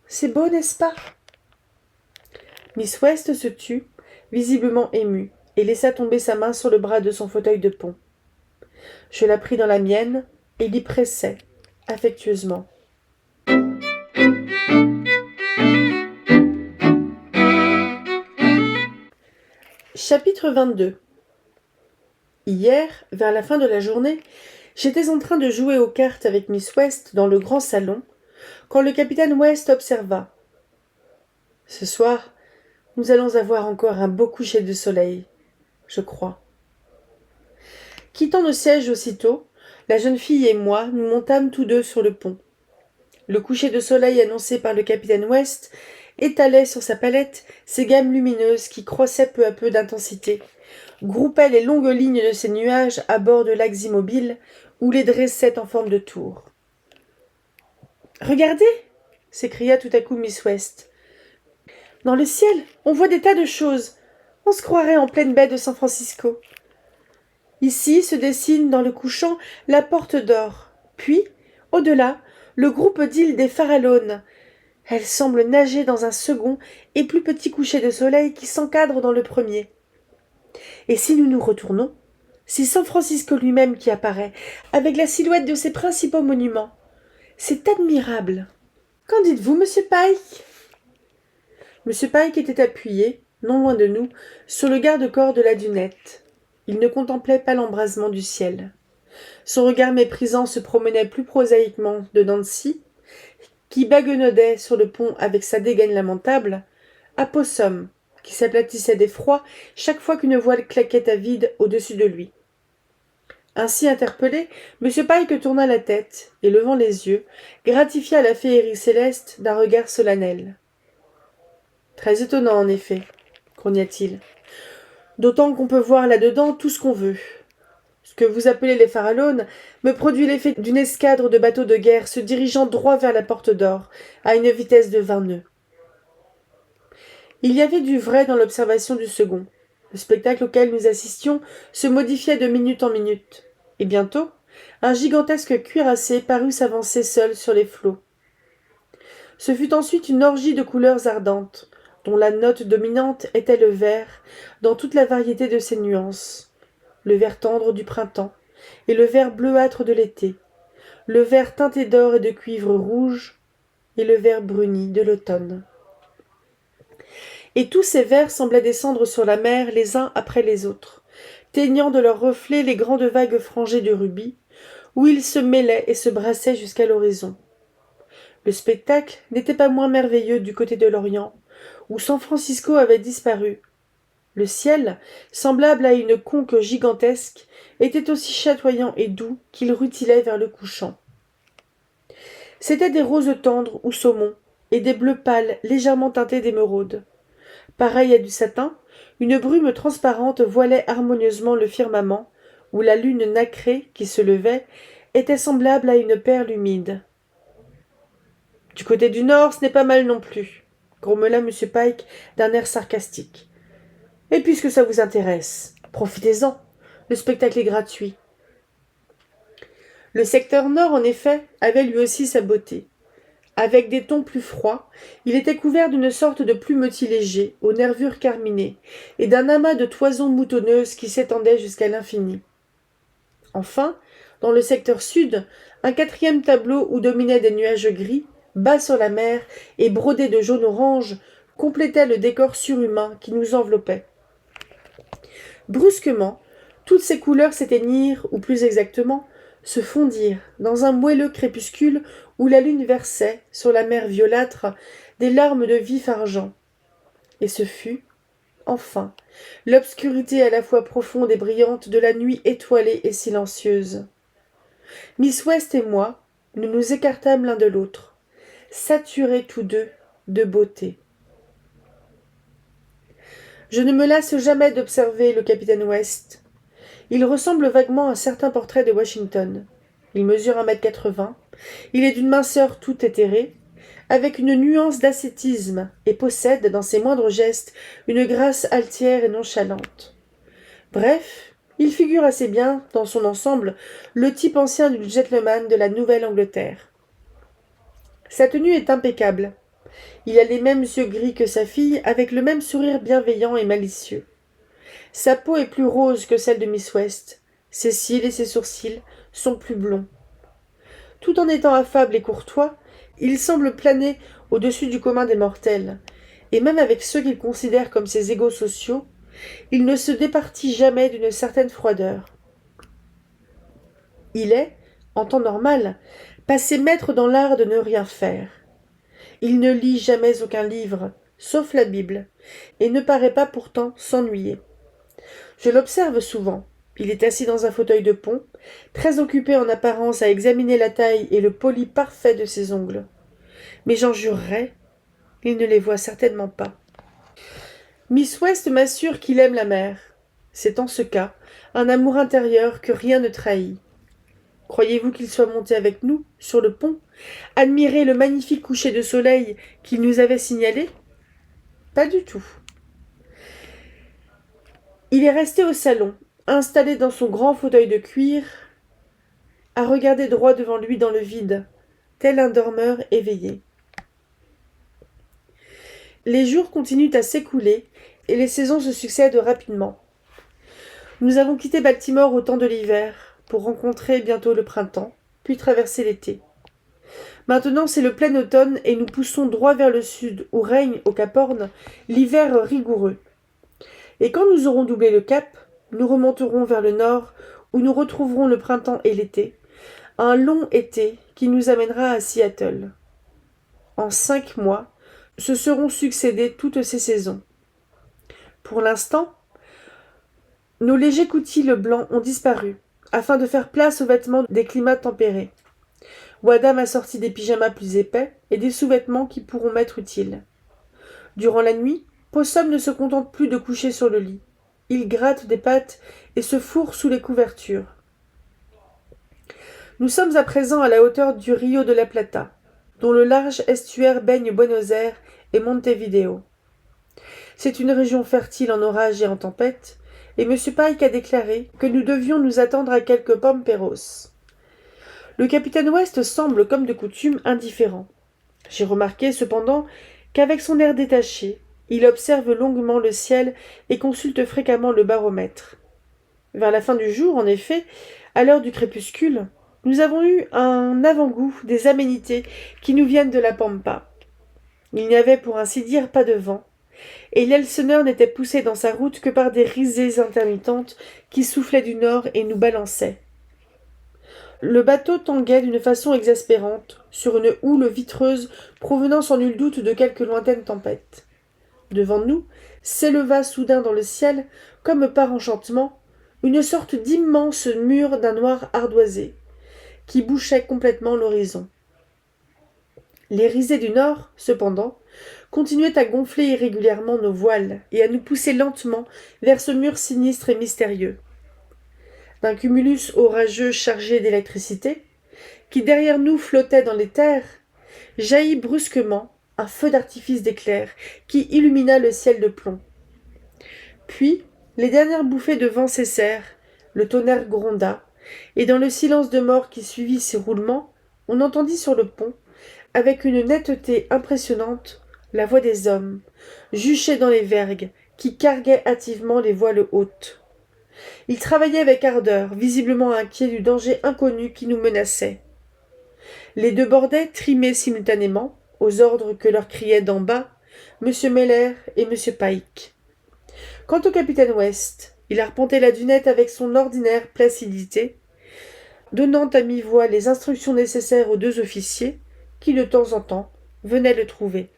A: C'est beau, n'est-ce pas? Miss West se tut, visiblement émue, et laissa tomber sa main sur le bras de son fauteuil de pont. Je la pris dans la mienne et l'y pressai, affectueusement. Chapitre 22. Hier, vers la fin de la journée, j'étais en train de jouer aux cartes avec Miss West dans le grand salon, quand le capitaine West observa. « Ce soir, nous allons avoir encore un beau coucher de soleil, je crois. » Quittant nos sièges aussitôt, la jeune fille et moi nous montâmes tous deux sur le pont. Le coucher de soleil annoncé par le capitaine West étalait sur sa palette ses gammes lumineuses qui croissaient peu à peu d'intensité, groupaient les longues lignes de ces nuages à bord de lacs immobiles ou les dressaient en forme de tour. « Regardez !» s'écria tout à coup Miss West. « Dans le ciel, on voit des tas de choses. On se croirait en pleine baie de San Francisco. Ici se dessine dans le couchant la porte d'or, puis, au-delà, le groupe d'îles des Farallones. Elles semblent nager dans un second et plus petit coucher de soleil qui s'encadre dans le premier. Et si nous nous retournons, c'est San Francisco lui-même qui apparaît, avec la silhouette de ses principaux monuments. C'est admirable. Qu'en dites-vous, monsieur Pike? Monsieur Pike était appuyé, non loin de nous, sur le garde-corps de la dunette. Il ne contemplait pas l'embrasement du ciel. Son regard méprisant se promenait plus prosaïquement de Nancy, qui baguenaudait sur le pont avec sa dégaine lamentable, à Possum, qui s'aplatissait d'effroi chaque fois qu'une voile claquait à vide au-dessus de lui. Ainsi interpellé, M. Pike tourna la tête et, levant les yeux, gratifia la féerie céleste d'un regard solennel. « Très étonnant, en effet, » grogna-t-il. « D'autant qu'on peut voir là-dedans tout ce qu'on veut. Ce que vous appelez les Farallones me produit l'effet d'une escadre de bateaux de guerre se dirigeant droit vers la porte d'or, à une vitesse de 20 nœuds. » Il y avait du vrai dans l'observation du second. Le spectacle auquel nous assistions se modifiait de minute en minute, et bientôt, un gigantesque cuirassé parut s'avancer seul sur les flots. Ce fut ensuite une orgie de couleurs ardentes, dont la note dominante était le vert, dans toute la variété de ses nuances. Le vert tendre du printemps, et le vert bleuâtre de l'été, le vert teinté d'or et de cuivre rouge, et le vert bruni de l'automne. Et tous ces verts semblaient descendre sur la mer les uns après les autres, teignant de leurs reflets les grandes vagues frangées de rubis, où ils se mêlaient et se brassaient jusqu'à l'horizon. Le spectacle n'était pas moins merveilleux du côté de l'Orient, où San Francisco avait disparu. Le ciel, semblable à une conque gigantesque, était aussi chatoyant et doux qu'il rutilait vers le couchant. C'étaient des roses tendres ou saumons, et des bleus pâles légèrement teintés d'émeraude. Pareil à du satin, une brume transparente voilait harmonieusement le firmament, où la lune nacrée, qui se levait, était semblable à une perle humide. « Du côté du nord, ce n'est pas mal non plus, » grommela M. Pike d'un air sarcastique. « Et puisque ça vous intéresse, profitez-en, le spectacle est gratuit. » Le secteur nord, en effet, avait lui aussi sa beauté. Avec des tons plus froids, il était couvert d'une sorte de plumetis léger, aux nervures carminées, et d'un amas de toisons moutonneuses qui s'étendaient jusqu'à l'infini. Enfin, dans le secteur sud, un quatrième tableau où dominaient des nuages gris, bas sur la mer et brodés de jaune-orange, complétait le décor surhumain qui nous enveloppait. Brusquement, Toutes ces couleurs s'éteignirent, ou plus exactement, se fondirent dans un moelleux crépuscule où la lune versait, sur la mer violâtre, des larmes de vif argent. Et ce fut, enfin, l'obscurité à la fois profonde et brillante de la nuit étoilée et silencieuse. Miss West et moi, nous nous écartâmes l'un de l'autre, saturés tous deux de beauté. Je ne me lasse jamais d'observer le capitaine West. Il ressemble vaguement à certains portraits de Washington. Il mesure 1,80 m, il est d'une minceur toute éthérée, avec une nuance d'ascétisme, et possède, dans ses moindres gestes, une grâce altière et nonchalante. Bref, il figure assez bien, dans son ensemble, le type ancien du gentleman de la Nouvelle-Angleterre. Sa tenue est impeccable. Il a les mêmes yeux gris que sa fille, avec le même sourire bienveillant et malicieux. Sa peau est plus rose que celle de Miss West. Ses cils et ses sourcils sont plus blonds. Tout en étant affable et courtois, il semble planer au-dessus du commun des mortels, et même avec ceux qu'il considère comme ses égaux sociaux, il ne se départit jamais d'une certaine froideur. Il est, en temps normal, passé maître dans l'art de ne rien faire. Il ne lit jamais aucun livre, sauf la Bible, et ne paraît pas pourtant s'ennuyer. Je l'observe souvent. Il est assis dans un fauteuil de pont, très occupé en apparence à examiner la taille et le poli parfait de ses ongles. Mais j'en jurerais, il ne les voit certainement pas. Miss West m'assure qu'il aime la mer. C'est en ce cas un amour intérieur que rien ne trahit. Croyez-vous qu'il soit monté avec nous, sur le pont, admirer le magnifique coucher de soleil qu'il nous avait signalé? Pas du tout. Il est resté au salon, installé dans son grand fauteuil de cuir, à regarder droit devant lui dans le vide, tel un dormeur éveillé. Les jours continuent à s'écouler et les saisons se succèdent rapidement. Nous avons quitté Baltimore au temps de l'hiver pour rencontrer bientôt le printemps, puis traverser l'été. Maintenant c'est le plein automne et nous poussons droit vers le sud où règne, au Cap Horn, l'hiver rigoureux. Et quand nous aurons doublé le cap, nous remonterons vers le nord où nous retrouverons le printemps et l'été, un long été qui nous amènera à Seattle. En 5 mois, se seront succédées toutes ces saisons. Pour l'instant, nos légers coutil blancs ont disparu, afin de faire place aux vêtements des climats tempérés. Wadham a sorti des pyjamas plus épais et des sous-vêtements qui pourront m'être utiles. Durant la nuit, Possum ne se contente plus de coucher sur le lit. Il gratte des pattes et se fourre sous les couvertures. Nous sommes à présent à la hauteur du Rio de la Plata, dont le large estuaire baigne Buenos Aires et Montevideo. C'est une région fertile en orages et en tempêtes, et M. Pike a déclaré que nous devions nous attendre à quelques pamperos. Le capitaine West semble, comme de coutume, indifférent. J'ai remarqué, cependant, qu'avec son air détaché, il observe longuement le ciel et consulte fréquemment le baromètre. Vers la fin du jour, en effet, à l'heure du crépuscule, nous avons eu un avant-goût des aménités qui nous viennent de la pampa. Il n'y avait pour ainsi dire pas de vent, et l'Elseneur n'était poussé dans sa route que par des risées intermittentes qui soufflaient du nord et nous balançaient. Le bateau tanguait d'une façon exaspérante, sur une houle vitreuse provenant sans nul doute de quelque lointaine tempête. Devant nous s'éleva soudain dans le ciel, comme par enchantement, une sorte d'immense mur d'un noir ardoisé, qui bouchait complètement l'horizon. Les risées du nord, cependant, continuaient à gonfler irrégulièrement nos voiles et à nous pousser lentement vers ce mur sinistre et mystérieux. D'un cumulus orageux chargé d'électricité, qui derrière nous flottait dans les terres, jaillit brusquement un feu d'artifice d'éclairs qui illumina le ciel de plomb. Puis, les dernières bouffées de vent cessèrent, le tonnerre gronda, et dans le silence de mort qui suivit ces roulements, on entendit sur le pont, avec une netteté impressionnante, la voix des hommes, juchés dans les vergues, qui carguaient hâtivement les voiles hautes. Ils travaillaient avec ardeur, visiblement inquiets du danger inconnu qui nous menaçait. Les deux bordets trimaient simultanément, aux ordres que leur criaient d'en bas M. Meller et M. Pike. Quant au capitaine West, Il arpentait la dunette avec son ordinaire placidité, donnant à mi-voix les instructions nécessaires aux deux officiers, qui, de temps en temps, venaient le trouver.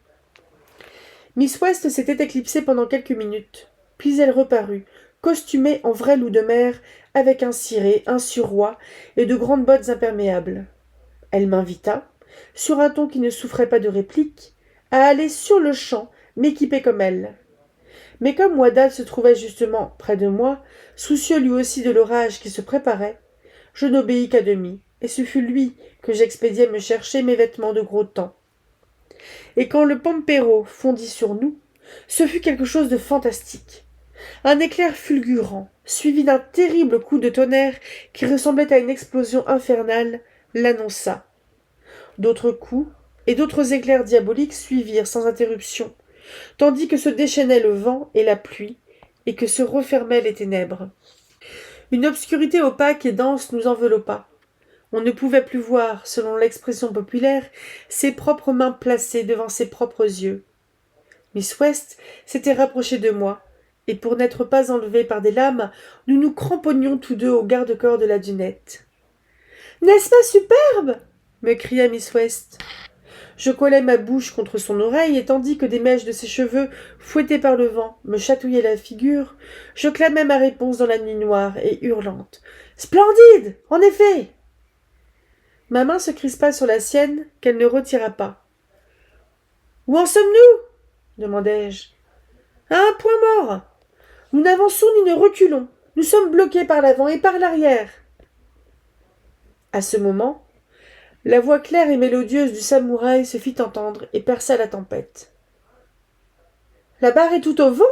A: Miss West s'était éclipsée pendant quelques minutes, puis elle reparut, costumée en vrai loup de mer, avec un ciré, un surroi et de grandes bottes imperméables. Elle m'invita, sur un ton qui ne souffrait pas de réplique, à aller sur-le-champ m'équiper comme elle. Mais comme Ouadal se trouvait justement près de moi, soucieux lui aussi de l'orage qui se préparait, je n'obéis qu'à demi, et ce fut lui que j'expédiai me chercher mes vêtements de gros temps. Et quand le pampero fondit sur nous, ce fut quelque chose de fantastique. Un éclair fulgurant, suivi d'un terrible coup de tonnerre qui ressemblait à une explosion infernale, l'annonça. D'autres coups et d'autres éclairs diaboliques suivirent sans interruption, tandis que se déchaînaient le vent et la pluie, et que se refermaient les ténèbres. Une obscurité opaque et dense nous enveloppa. On ne pouvait plus voir, selon l'expression populaire, ses propres mains placées devant ses propres yeux. Miss West s'était rapprochée de moi, et pour n'être pas enlevés par des lames, nous nous cramponnions tous deux au garde-corps de la dunette. « N'est-ce pas superbe » me cria Miss West. Je collai ma bouche contre son oreille, et tandis que des mèches de ses cheveux, fouettées par le vent, me chatouillaient la figure, je clamai ma réponse dans la nuit noire et hurlante. « Splendide, en effet !» Ma main se crispa sur la sienne, qu'elle ne retira pas. « Où en sommes-nous » demandai-je. « À un point mort. Nous n'avançons ni ne reculons. Nous sommes bloqués par l'avant et par l'arrière. » À ce moment, la voix claire et mélodieuse du samouraï se fit entendre et perça la tempête. « La barre est tout au vent »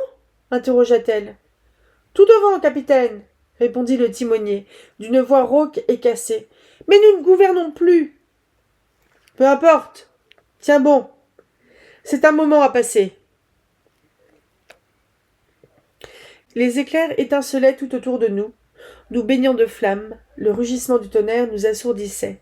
A: interrogea-t-elle. « Tout au vent, capitaine » répondit le timonier, d'une voix rauque et cassée. « Mais nous ne gouvernons plus. »« Peu importe. Tiens bon. C'est un moment à passer. » Les éclairs étincelaient tout autour de nous, nous baignant de flammes, le rugissement du tonnerre nous assourdissait.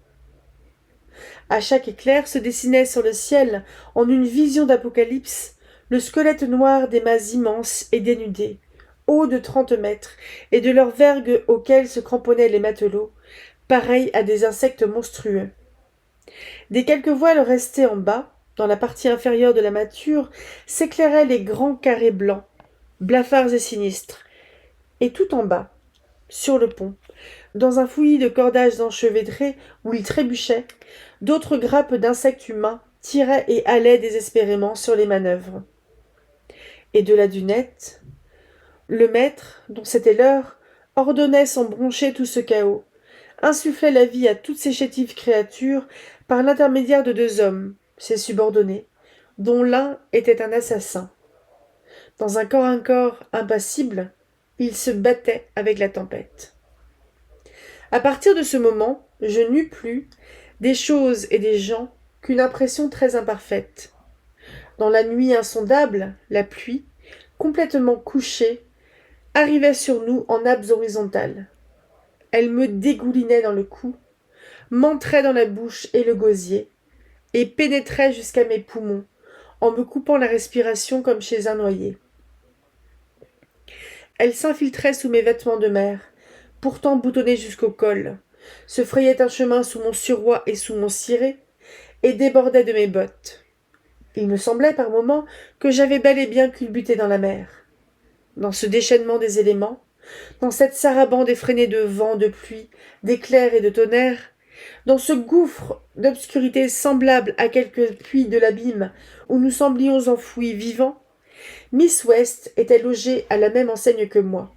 A: À chaque éclair se dessinait sur le ciel, en une vision d'apocalypse, le squelette noir des mâts immenses et dénudés, hauts de 30 mètres, et de leurs vergues auxquelles se cramponnaient les matelots, pareils à des insectes monstrueux. Des quelques voiles restés en bas, dans la partie inférieure de la mâture, s'éclairaient les grands carrés blancs, blafards et sinistres, et tout en bas, sur le pont, dans un fouillis de cordages enchevêtrés où ils trébuchaient, d'autres grappes d'insectes humains tiraient et halaient désespérément sur les manœuvres. Et de la dunette, le maître, dont c'était l'heure, ordonnait sans broncher tout ce chaos, insufflait la vie à toutes ces chétives créatures par l'intermédiaire de 2 hommes, ses subordonnés, dont l'un était un assassin. Dans un corps à corps impassible, il se battait avec la tempête. À partir de ce moment, je n'eus plus, des choses et des gens, qu'une impression très imparfaite. Dans la nuit insondable, la pluie, complètement couchée, arrivait sur nous en nappes horizontales. Elle me dégoulinait dans le cou, m'entrait dans la bouche et le gosier, et pénétrait jusqu'à mes poumons, en me coupant la respiration comme chez un noyé. Elle s'infiltrait sous mes vêtements de mer, pourtant boutonnés jusqu'au col, se frayait un chemin sous mon surroi et sous mon ciré, et débordait de mes bottes. Il me semblait par moments que j'avais bel et bien culbuté dans la mer. Dans ce déchaînement des éléments, dans cette sarabande effrénée de vent, de pluie, d'éclairs et de tonnerre, dans ce gouffre d'obscurité semblable à quelque puits de l'abîme où nous semblions enfouis vivants, Miss West était logée à la même enseigne que moi.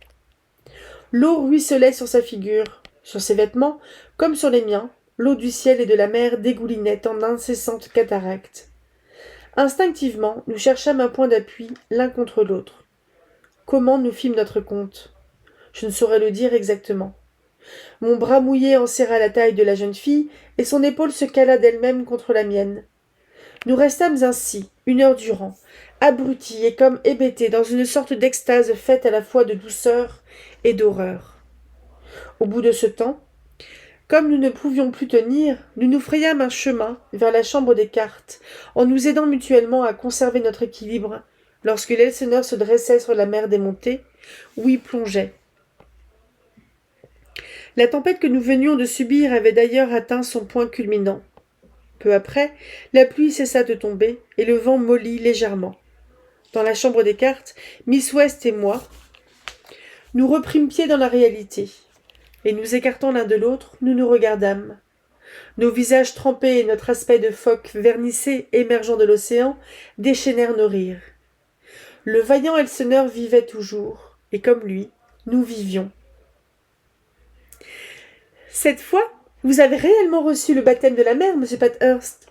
A: L'eau ruisselait sur sa figure, sur ses vêtements, comme sur les miens, l'eau du ciel et de la mer dégoulinait en incessantes cataractes. Instinctivement, nous cherchâmes un point d'appui l'un contre l'autre. Comment nous fîmes notre compte ? Je ne saurais le dire exactement. Mon bras mouillé enserra la taille de la jeune fille, et son épaule se cala d'elle-même contre la mienne. Nous restâmes ainsi, 1 heure durant, abrutis et comme hébétés dans une sorte d'extase faite à la fois de douceur et d'horreur. Au bout de ce temps, comme nous ne pouvions plus tenir, nous nous frayâmes un chemin vers la chambre des cartes, en nous aidant mutuellement à conserver notre équilibre, lorsque l'Elseneur se dressait sur la mer démontée, où il plongeait, La tempête que nous venions de subir avait d'ailleurs atteint son point culminant. Peu après, la pluie cessa de tomber et le vent mollit légèrement. Dans la chambre des cartes, Miss West et moi, nous reprîmes pied dans la réalité, et nous écartant l'un de l'autre, nous nous regardâmes. Nos visages trempés et notre aspect de phoque vernissé émergeant de l'océan déchaînèrent nos rires. Le vaillant Elseneur vivait toujours, et comme lui, nous vivions. Cette fois, vous avez réellement reçu le baptême de la mer, monsieur Pathurst,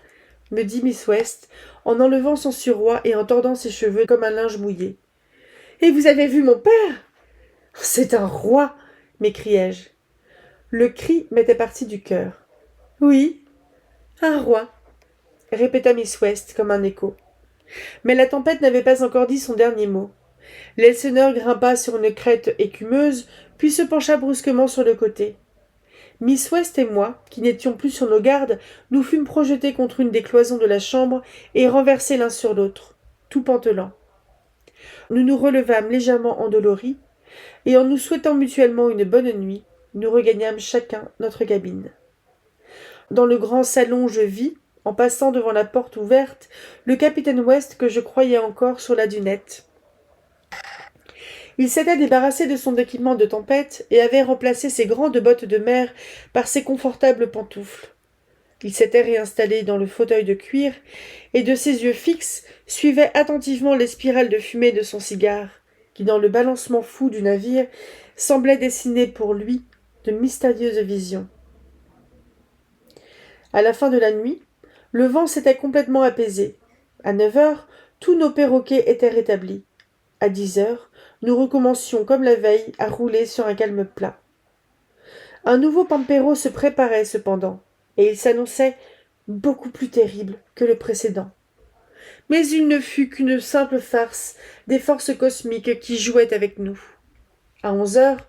A: me dit Miss West, en enlevant son surroi et en tordant ses cheveux comme un linge mouillé. Et vous avez vu mon père? C'est un roi, m'écriai-je. Le cri m'était parti du cœur. Oui, un roi, répéta Miss West comme un écho. Mais la tempête n'avait pas encore dit son dernier mot. L'Elseneur grimpa sur une crête écumeuse, puis se pencha brusquement sur le côté. Miss West et moi, qui n'étions plus sur nos gardes, nous fûmes projetés contre une des cloisons de la chambre et renversés l'un sur l'autre, tout pantelants. Nous nous relevâmes légèrement endoloris, et en nous souhaitant mutuellement une bonne nuit, nous regagnâmes chacun notre cabine. Dans le grand salon, je vis, en passant devant la porte ouverte, le capitaine West que je croyais encore sur la dunette. Il s'était débarrassé de son équipement de tempête et avait remplacé ses grandes bottes de mer par ses confortables pantoufles. Il s'était réinstallé dans le fauteuil de cuir et de ses yeux fixes suivait attentivement les spirales de fumée de son cigare, qui, dans le balancement fou du navire, semblait dessiner pour lui de mystérieuses visions. À la fin de la nuit, le vent s'était complètement apaisé. À 9 heures, tous nos perroquets étaient rétablis. À 10 heures, nous recommencions comme la veille à rouler sur un calme plat. Un nouveau Pampero se préparait cependant, et il s'annonçait beaucoup plus terrible que le précédent. Mais il ne fut qu'une simple farce des forces cosmiques qui jouaient avec nous. À 11 heures,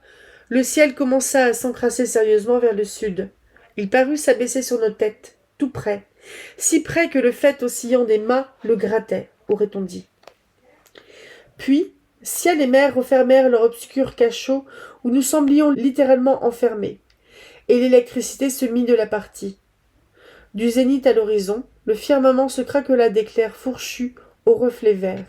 A: le ciel commença à s'encrasser sérieusement vers le sud. Il parut s'abaisser sur nos têtes, tout près, si près que le faîte oscillant des mâts le grattait, aurait-on dit. Puis, ciel et mer refermèrent leur obscur cachot où nous semblions littéralement enfermés, et l'électricité se mit de la partie. Du zénith à l'horizon, le firmament se craquela d'éclairs fourchus aux reflets verts.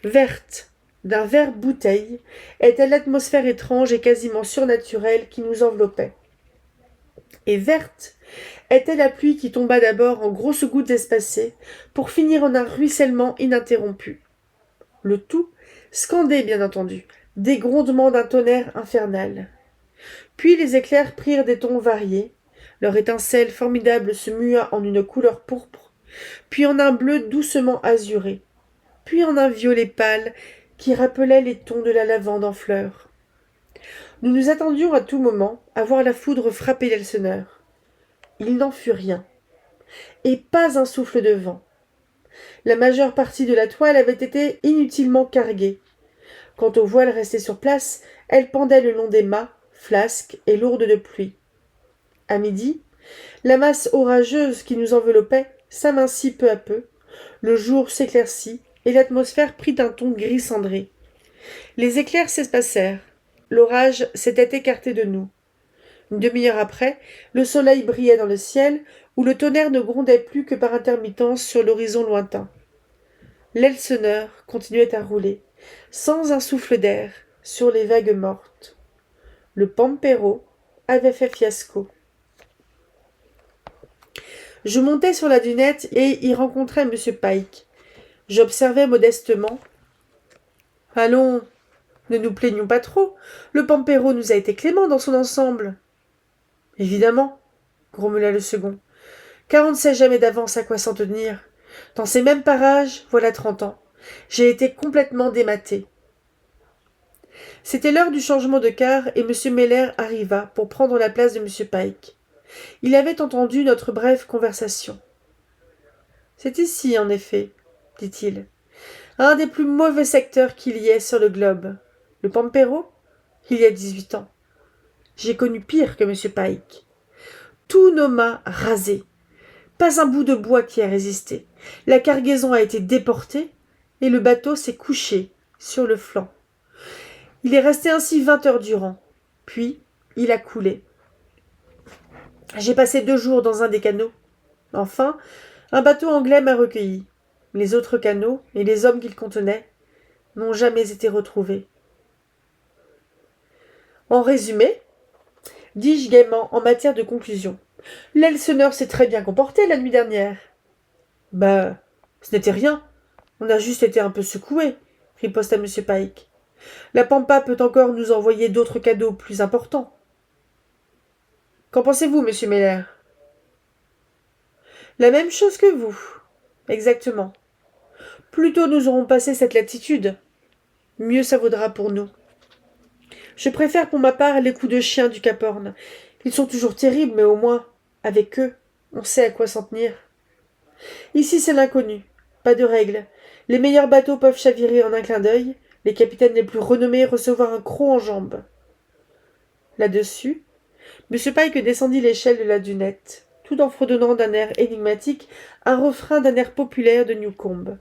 A: Verte, d'un vert bouteille, était l'atmosphère étrange et quasiment surnaturelle qui nous enveloppait. Et verte était la pluie qui tomba d'abord en grosses gouttes espacées pour finir en un ruissellement ininterrompu. Le tout scandé, bien entendu, des grondements d'un tonnerre infernal. Puis les éclairs prirent des tons variés, leur étincelle formidable se mua en une couleur pourpre, puis en un bleu doucement azuré, puis en un violet pâle qui rappelait les tons de la lavande en fleurs. Nous nous attendions à tout moment à voir la foudre frapper l'Elseneur. Il n'en fut rien, et pas un souffle de vent. La majeure partie de la toile avait été inutilement carguée. Quant aux voiles restées sur place, elles pendaient le long des mâts, flasques et lourdes de pluie. À midi, la masse orageuse qui nous enveloppait s'amincit peu à peu, le jour s'éclaircit et l'atmosphère prit un ton gris cendré. Les éclairs s'espacèrent, l'orage s'était écarté de nous. Une demi-heure après, le soleil brillait dans le ciel, où le tonnerre ne grondait plus que par intermittence sur l'horizon lointain. L'Elseneur continuait à rouler, sans un souffle d'air, sur les vagues mortes. Le Pampero avait fait fiasco. Je montai sur la dunette et y rencontrai M. Pike. J'observai modestement. « Allons, ne nous plaignons pas trop. Le Pampero nous a été clément dans son ensemble. »« Évidemment, » grommela le second, « car on ne sait jamais d'avance à quoi s'en tenir. Dans ces mêmes parages, voilà 30 ans, j'ai été complètement dématé. » C'était l'heure du changement de quart et M. Meller arriva pour prendre la place de M. Pike. Il avait entendu notre brève conversation. « C'est ici, en effet, dit-il, un des plus mauvais secteurs qu'il y ait sur le globe. Le Pampero, il y a 18 ans. J'ai connu pire que M. Pike. Tous nos mâts rasés. Pas un bout de bois qui a résisté. La cargaison a été déportée et le bateau s'est couché sur le flanc. Il est resté ainsi 20 heures durant. Puis, Il a coulé. J'ai passé 2 jours dans un des canots. Enfin, un bateau anglais m'a recueilli. Les autres canots et les hommes qu'ils contenaient n'ont jamais été retrouvés. En résumé, dis-je gaiement en matière de conclusion, l'Elseneur s'est très bien comporté la nuit dernière. Bah, ce n'était rien. On a juste été un peu secoués, riposta M. Pike. La Pampa peut encore nous envoyer d'autres cadeaux plus importants. Qu'en pensez-vous, monsieur Meller? La même chose que vous. Exactement. Plus tôt nous aurons passé cette latitude, mieux ça vaudra pour nous. Je préfère pour ma part les coups de chien du Cap Horn. Ils sont toujours terribles, mais au moins, avec eux, on sait à quoi s'en tenir. Ici, c'est l'inconnu. Pas de règles. Les meilleurs bateaux peuvent chavirer en un clin d'œil, les capitaines les plus renommés recevoir un croc en jambes. Là-dessus, M. Pike descendit l'échelle de la dunette, tout en fredonnant d'un air énigmatique un refrain d'un air populaire de Newcombe.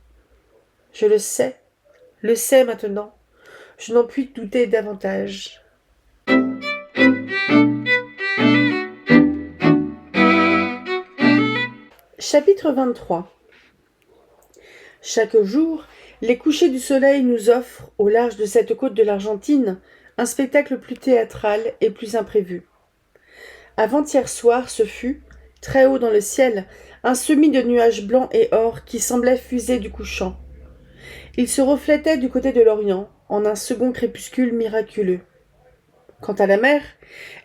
A: Je le sais maintenant. Je n'en puis douter davantage. Chapitre 23. Chaque jour, les couchers du soleil nous offrent, au large de cette côte de l'Argentine, un spectacle plus théâtral et plus imprévu. Avant-hier soir, ce fut, très haut dans le ciel, un semis de nuages blancs et or qui semblait fuser du couchant. Il se reflétait du côté de l'Orient, en un second crépuscule miraculeux. Quant à la mer,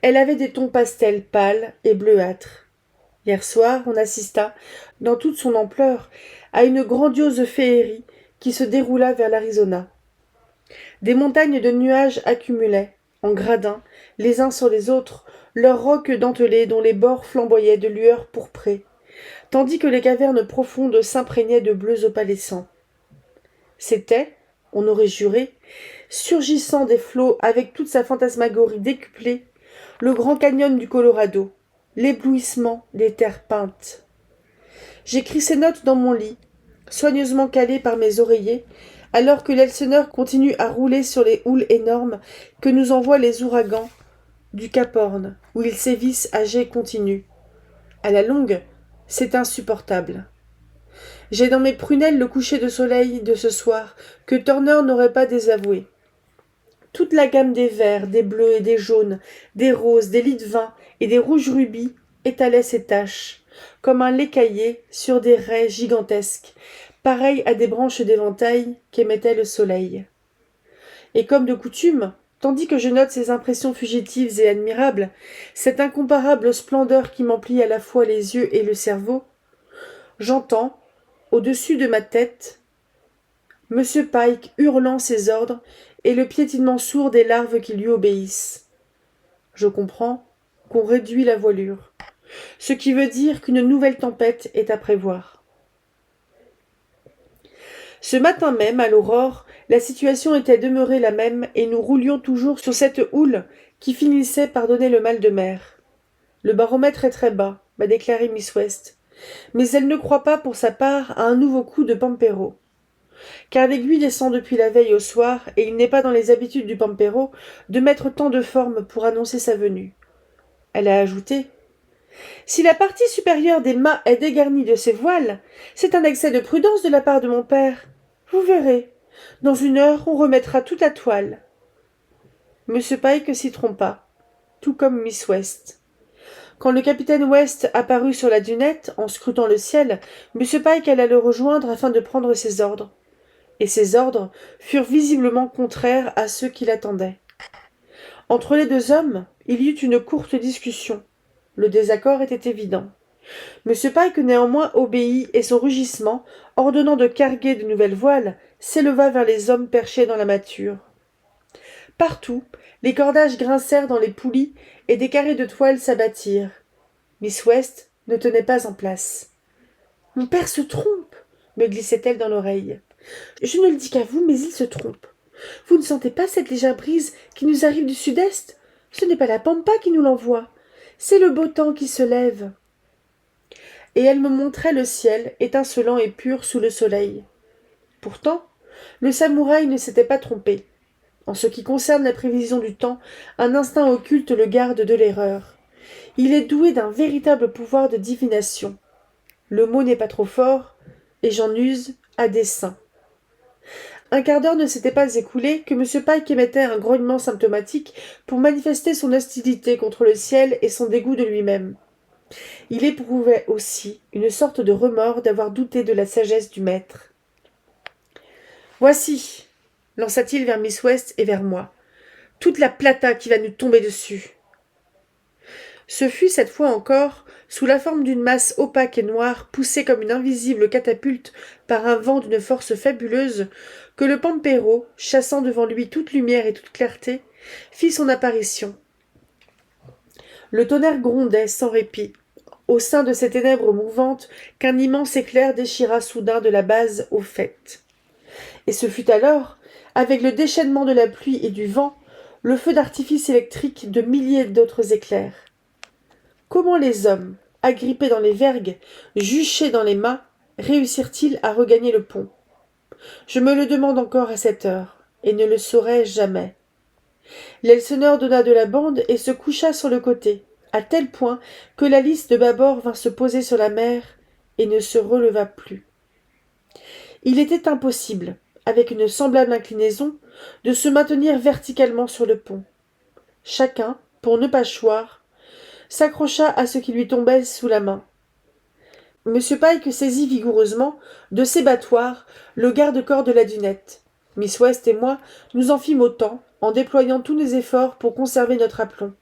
A: elle avait des tons pastels pâles et bleuâtres. Hier soir, on assista, dans toute son ampleur, à une grandiose féerie qui se déroula vers l'Arizona. Des montagnes de nuages accumulaient, en gradins, les uns sur les autres, leurs rocs dentelés dont les bords flamboyaient de lueurs pourprées, tandis que les cavernes profondes s'imprégnaient de bleus opalescents. C'était, on aurait juré, surgissant des flots avec toute sa fantasmagorie décuplée, le grand canyon du Colorado, l'éblouissement des terres peintes. J'écris ces notes dans mon lit, soigneusement calées par mes oreillers, alors que l'Elseneur continue à rouler sur les houles énormes que nous envoient les ouragans du Cap Horn, où ils sévissent à jet continu. À la longue, c'est insupportable. J'ai dans mes prunelles le coucher de soleil de ce soir que Turner n'aurait pas désavoué. Toute la gamme des verts, des bleus et des jaunes, des roses, des lits de vin et des rouges rubis étalait ses taches, comme un lait caillé sur des raies gigantesques, pareilles à des branches d'éventail qu'émettait le soleil. Et comme de coutume, tandis que je note ces impressions fugitives et admirables, cette incomparable splendeur qui m'emplit à la fois les yeux et le cerveau, j'entends, au-dessus de ma tête, M. Pike hurlant ses ordres et le piétinement sourd des larves qui lui obéissent. Je comprends qu'on réduit la voilure, ce qui veut dire qu'une nouvelle tempête est à prévoir. Ce matin même, à l'aurore, la situation était demeurée la même et nous roulions toujours sur cette houle qui finissait par donner le mal de mer. Le baromètre est très bas, m'a déclaré Miss West, mais elle ne croit pas pour sa part à un nouveau coup de Pampero. Car l'aiguille descend depuis la veille au soir, et il n'est pas dans les habitudes du Pampero de mettre tant de forme pour annoncer sa venue. Elle a ajouté « Si la partie supérieure des mâts est dégarnie de ses voiles, c'est un excès de prudence de la part de mon père. Vous verrez. Dans 1 heure, on remettra toute la toile. » M. Pike s'y trompa, tout comme Miss West. Quand le capitaine West apparut sur la dunette, en scrutant le ciel, M. Pike alla le rejoindre afin de prendre ses ordres. Et ses ordres furent visiblement contraires à ceux qui l'attendaient. Entre les 2 hommes, il y eut une courte discussion. Le désaccord était évident. M. Pike néanmoins obéit, et son rugissement, ordonnant de carguer de nouvelles voiles, s'éleva vers les hommes perchés dans la mâture. Partout, les cordages grincèrent dans les poulies, et des carrés de toile s'abattirent. Miss West ne tenait pas en place. « Mon père se trompe !» me glissait-elle dans l'oreille. « Je ne le dis qu'à vous, mais il se trompe. Vous ne sentez pas cette légère brise qui nous arrive du sud-est? Ce n'est pas la Pampa qui nous l'envoie. C'est le beau temps qui se lève. » Et elle me montrait le ciel, étincelant et pur sous le soleil. Pourtant, le samouraï ne s'était pas trompé. En ce qui concerne la prévision du temps, un instinct occulte le garde de l'erreur. Il est doué d'un véritable pouvoir de divination. Le mot n'est pas trop fort, et j'en use à dessein. Un quart d'heure ne s'était pas écoulé que M. Pike émettait un grognement symptomatique pour manifester son hostilité contre le ciel et son dégoût de lui-même. Il éprouvait aussi une sorte de remords d'avoir douté de la sagesse du maître. « Voici, lança-t-il vers Miss West et vers moi, toute la plata qui va nous tomber dessus. » Ce fut cette fois encore, sous la forme d'une masse opaque et noire, poussée comme une invisible catapulte par un vent d'une force fabuleuse, que le Pampero, chassant devant lui toute lumière et toute clarté, fit son apparition. Le tonnerre grondait sans répit, au sein de ces ténèbres mouvantes qu'un immense éclair déchira soudain de la base au faîte. Et ce fut alors, avec le déchaînement de la pluie et du vent, le feu d'artifice électrique de milliers d'autres éclairs. Comment les hommes, agrippés dans les vergues, juchés dans les mâts, réussirent-ils à regagner le pont? Je me le demande encore à cette heure, et ne le saurai jamais. L'Elseneur donna de la bande et se coucha sur le côté, à tel point que la lisse de bâbord vint se poser sur la mer et ne se releva plus. Il était impossible, avec une semblable inclinaison, de se maintenir verticalement sur le pont. Chacun, pour ne pas choir, s'accrocha à ce qui lui tombait sous la main. M. Pike saisit vigoureusement, de ses battoirs, le garde-corps de la dunette. Miss West et moi nous en fîmes autant, en déployant tous nos efforts pour conserver notre aplomb.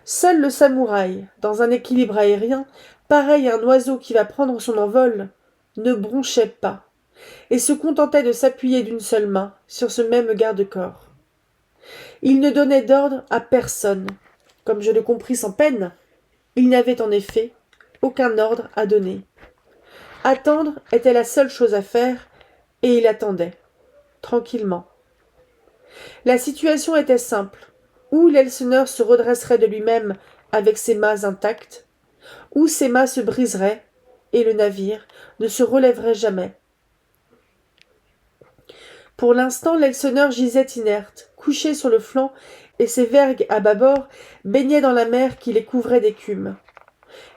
A: Seul le samouraï, dans un équilibre aérien, pareil à un oiseau qui va prendre son envol, ne bronchait pas, et se contentait de s'appuyer d'une seule main sur ce même garde-corps. Il ne donnait d'ordre à personne. Comme je le compris sans peine, il n'avait en effet aucun ordre à donner. Attendre était la seule chose à faire, et il attendait, tranquillement. La situation était simple. Ou l'Elseneur se redresserait de lui-même avec ses mâts intacts, ou ses mâts se briseraient, et le navire ne se relèverait jamais. Pour l'instant, l'Elseneur gisait inerte, couché sur le flanc, et ses vergues à bâbord baignaient dans la mer qui les couvrait d'écume.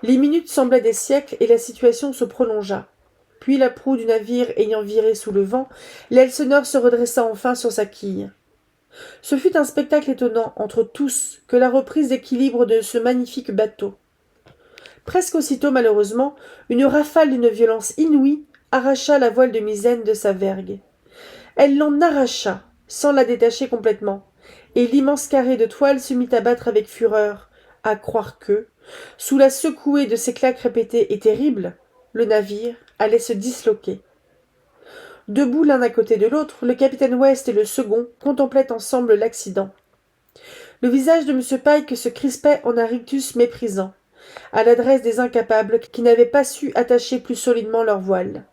A: Les minutes semblaient des siècles et la situation se prolongea. Puis la proue du navire ayant viré sous le vent, l'Elseneur se redressa enfin sur sa quille. Ce fut un spectacle étonnant entre tous que la reprise d'équilibre de ce magnifique bateau. Presque aussitôt, malheureusement, une rafale d'une violence inouïe arracha la voile de misaine de sa vergue. Elle l'en arracha, sans la détacher complètement, et l'immense carré de toile se mit à battre avec fureur, à croire que, sous la secouée de ces claques répétées et terribles, le navire allait se disloquer. Debout l'un à côté de l'autre, le capitaine West et le second contemplaient ensemble l'accident. Le visage de M. Pike se crispait en un rictus méprisant, à l'adresse des incapables qui n'avaient pas su attacher plus solidement leur voile.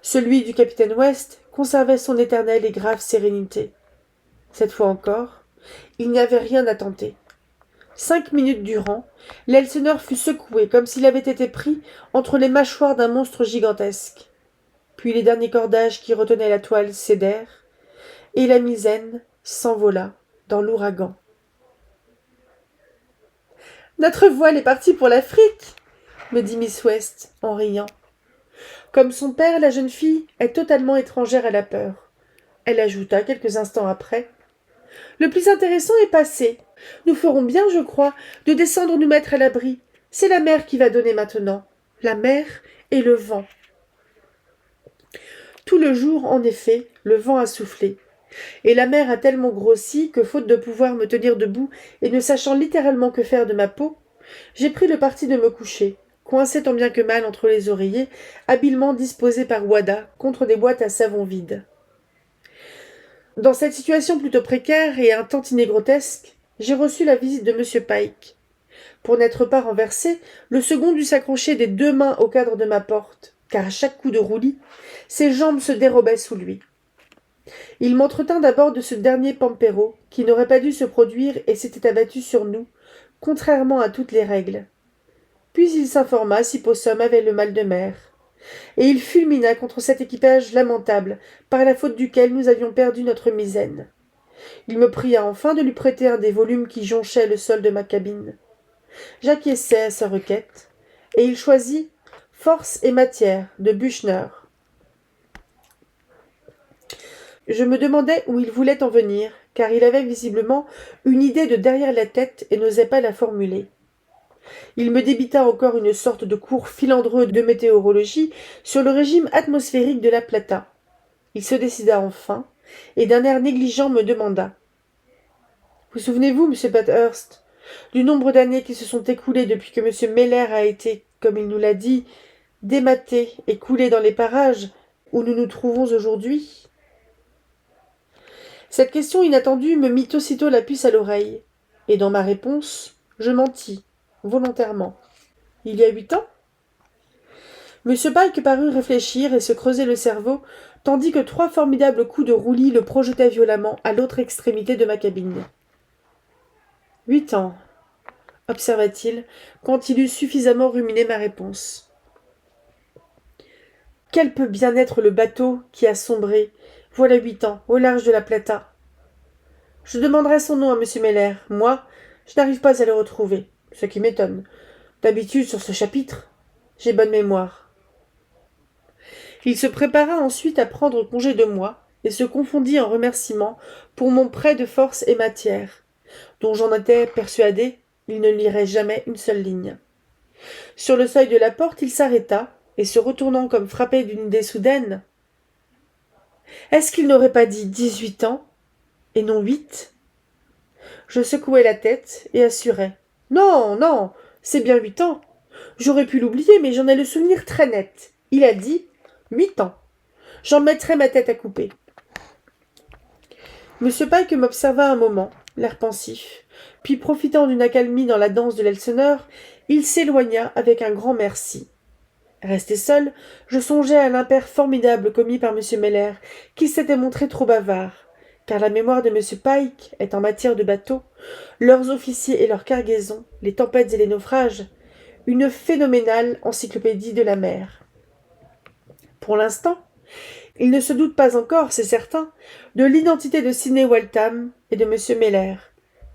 A: Celui du capitaine West conservait son éternelle et grave sérénité. Cette fois encore, il n'y avait rien à tenter. 5 minutes durant, l'Elseneur fut secoué comme s'il avait été pris entre les mâchoires d'un monstre gigantesque. Puis les derniers cordages qui retenaient la toile cédèrent, et la misaine s'envola dans l'ouragan. « Notre voile est partie pour l'Afrique !» me dit Miss West, en riant. Comme son père, la jeune fille est totalement étrangère à la peur. Elle ajouta quelques instants après. « Le plus intéressant est passé. Nous ferons bien, je crois, de descendre nous mettre à l'abri. C'est la mer qui va donner maintenant. La mer et le vent. » Tout le jour, en effet, le vent a soufflé. Et la mer a tellement grossi que, faute de pouvoir me tenir debout et ne sachant littéralement que faire de ma peau, j'ai pris le parti de me coucher, coincé tant bien que mal entre les oreillers, habilement disposés par Wada contre des boîtes à savon vides. Dans cette situation plutôt précaire et un tantinet grotesque, j'ai reçu la visite de M. Pike. Pour n'être pas renversé, le second dut s'accrocher des 2 mains au cadre de ma porte, car à chaque coup de roulis, ses jambes se dérobaient sous lui. Il m'entretint d'abord de ce dernier Pampero, qui n'aurait pas dû se produire et s'était abattu sur nous, contrairement à toutes les règles. Puis il s'informa si Possum avait le mal de mer, et il fulmina contre cet équipage lamentable, par la faute duquel nous avions perdu notre misaine. Il me pria enfin de lui prêter un des volumes qui jonchaient le sol de ma cabine. J'acquiesçai à sa requête, et il choisit Force et matière de Büchner. Je me demandais où il voulait en venir, car il avait visiblement une idée de derrière la tête et n'osait pas la formuler. Il me débita encore une sorte de cours filandreux de météorologie sur le régime atmosphérique de la Plata. Il se décida enfin, et d'un air négligent me demanda « Vous souvenez-vous, monsieur Bathurst, du nombre d'années qui se sont écoulées depuis que monsieur Meller a été, comme il nous l'a dit, dématé et coulé dans les parages où nous nous trouvons aujourd'hui ?» Cette question inattendue me mit aussitôt la puce à l'oreille, et dans ma réponse, je mentis, volontairement. « Il y a 8 ans ?» Monsieur Pike parut réfléchir et se creuser le cerveau, tandis que 3 formidables coups de roulis le projetaient violemment à l'autre extrémité de ma cabine. « 8 ans, observa-t-il, quand il eut suffisamment ruminé ma réponse. Quel peut bien être le bateau qui a sombré, voilà 8 ans, au large de la Plata? Je demanderai son nom à monsieur Meller. Moi, je n'arrive pas à le retrouver, ce qui m'étonne. D'habitude, sur ce chapitre, j'ai bonne mémoire. Il se prépara ensuite à prendre congé de moi, et se confondit en remerciements pour mon prêt de force et matière, dont j'en étais persuadé, il ne lirait jamais une seule ligne. Sur le seuil de la porte, il s'arrêta, et se retournant comme frappé d'une idée soudaine, « Est-ce qu'il n'aurait pas dit 18 ans, et non 8 ?» Je secouai la tête, et assurai, « Non, non, c'est bien 8 ans. J'aurais pu l'oublier, mais j'en ai le souvenir très net. Il a dit 8 ans. J'en mettrai ma tête à couper. » Monsieur Pike m'observa un moment, l'air pensif, puis profitant d'une accalmie dans la danse de l'Elseneur, il s'éloigna avec un grand merci. Resté seul, je songeais à l'impair formidable commis par M. Meller, qui s'était montré trop bavard, car la mémoire de M. Pike est en matière de bateaux, leurs officiers et leurs cargaisons, les tempêtes et les naufrages, une phénoménale encyclopédie de la mer. Pour l'instant, il ne se doute pas encore, c'est certain, de l'identité de Sidney Waltham et de M. Meller,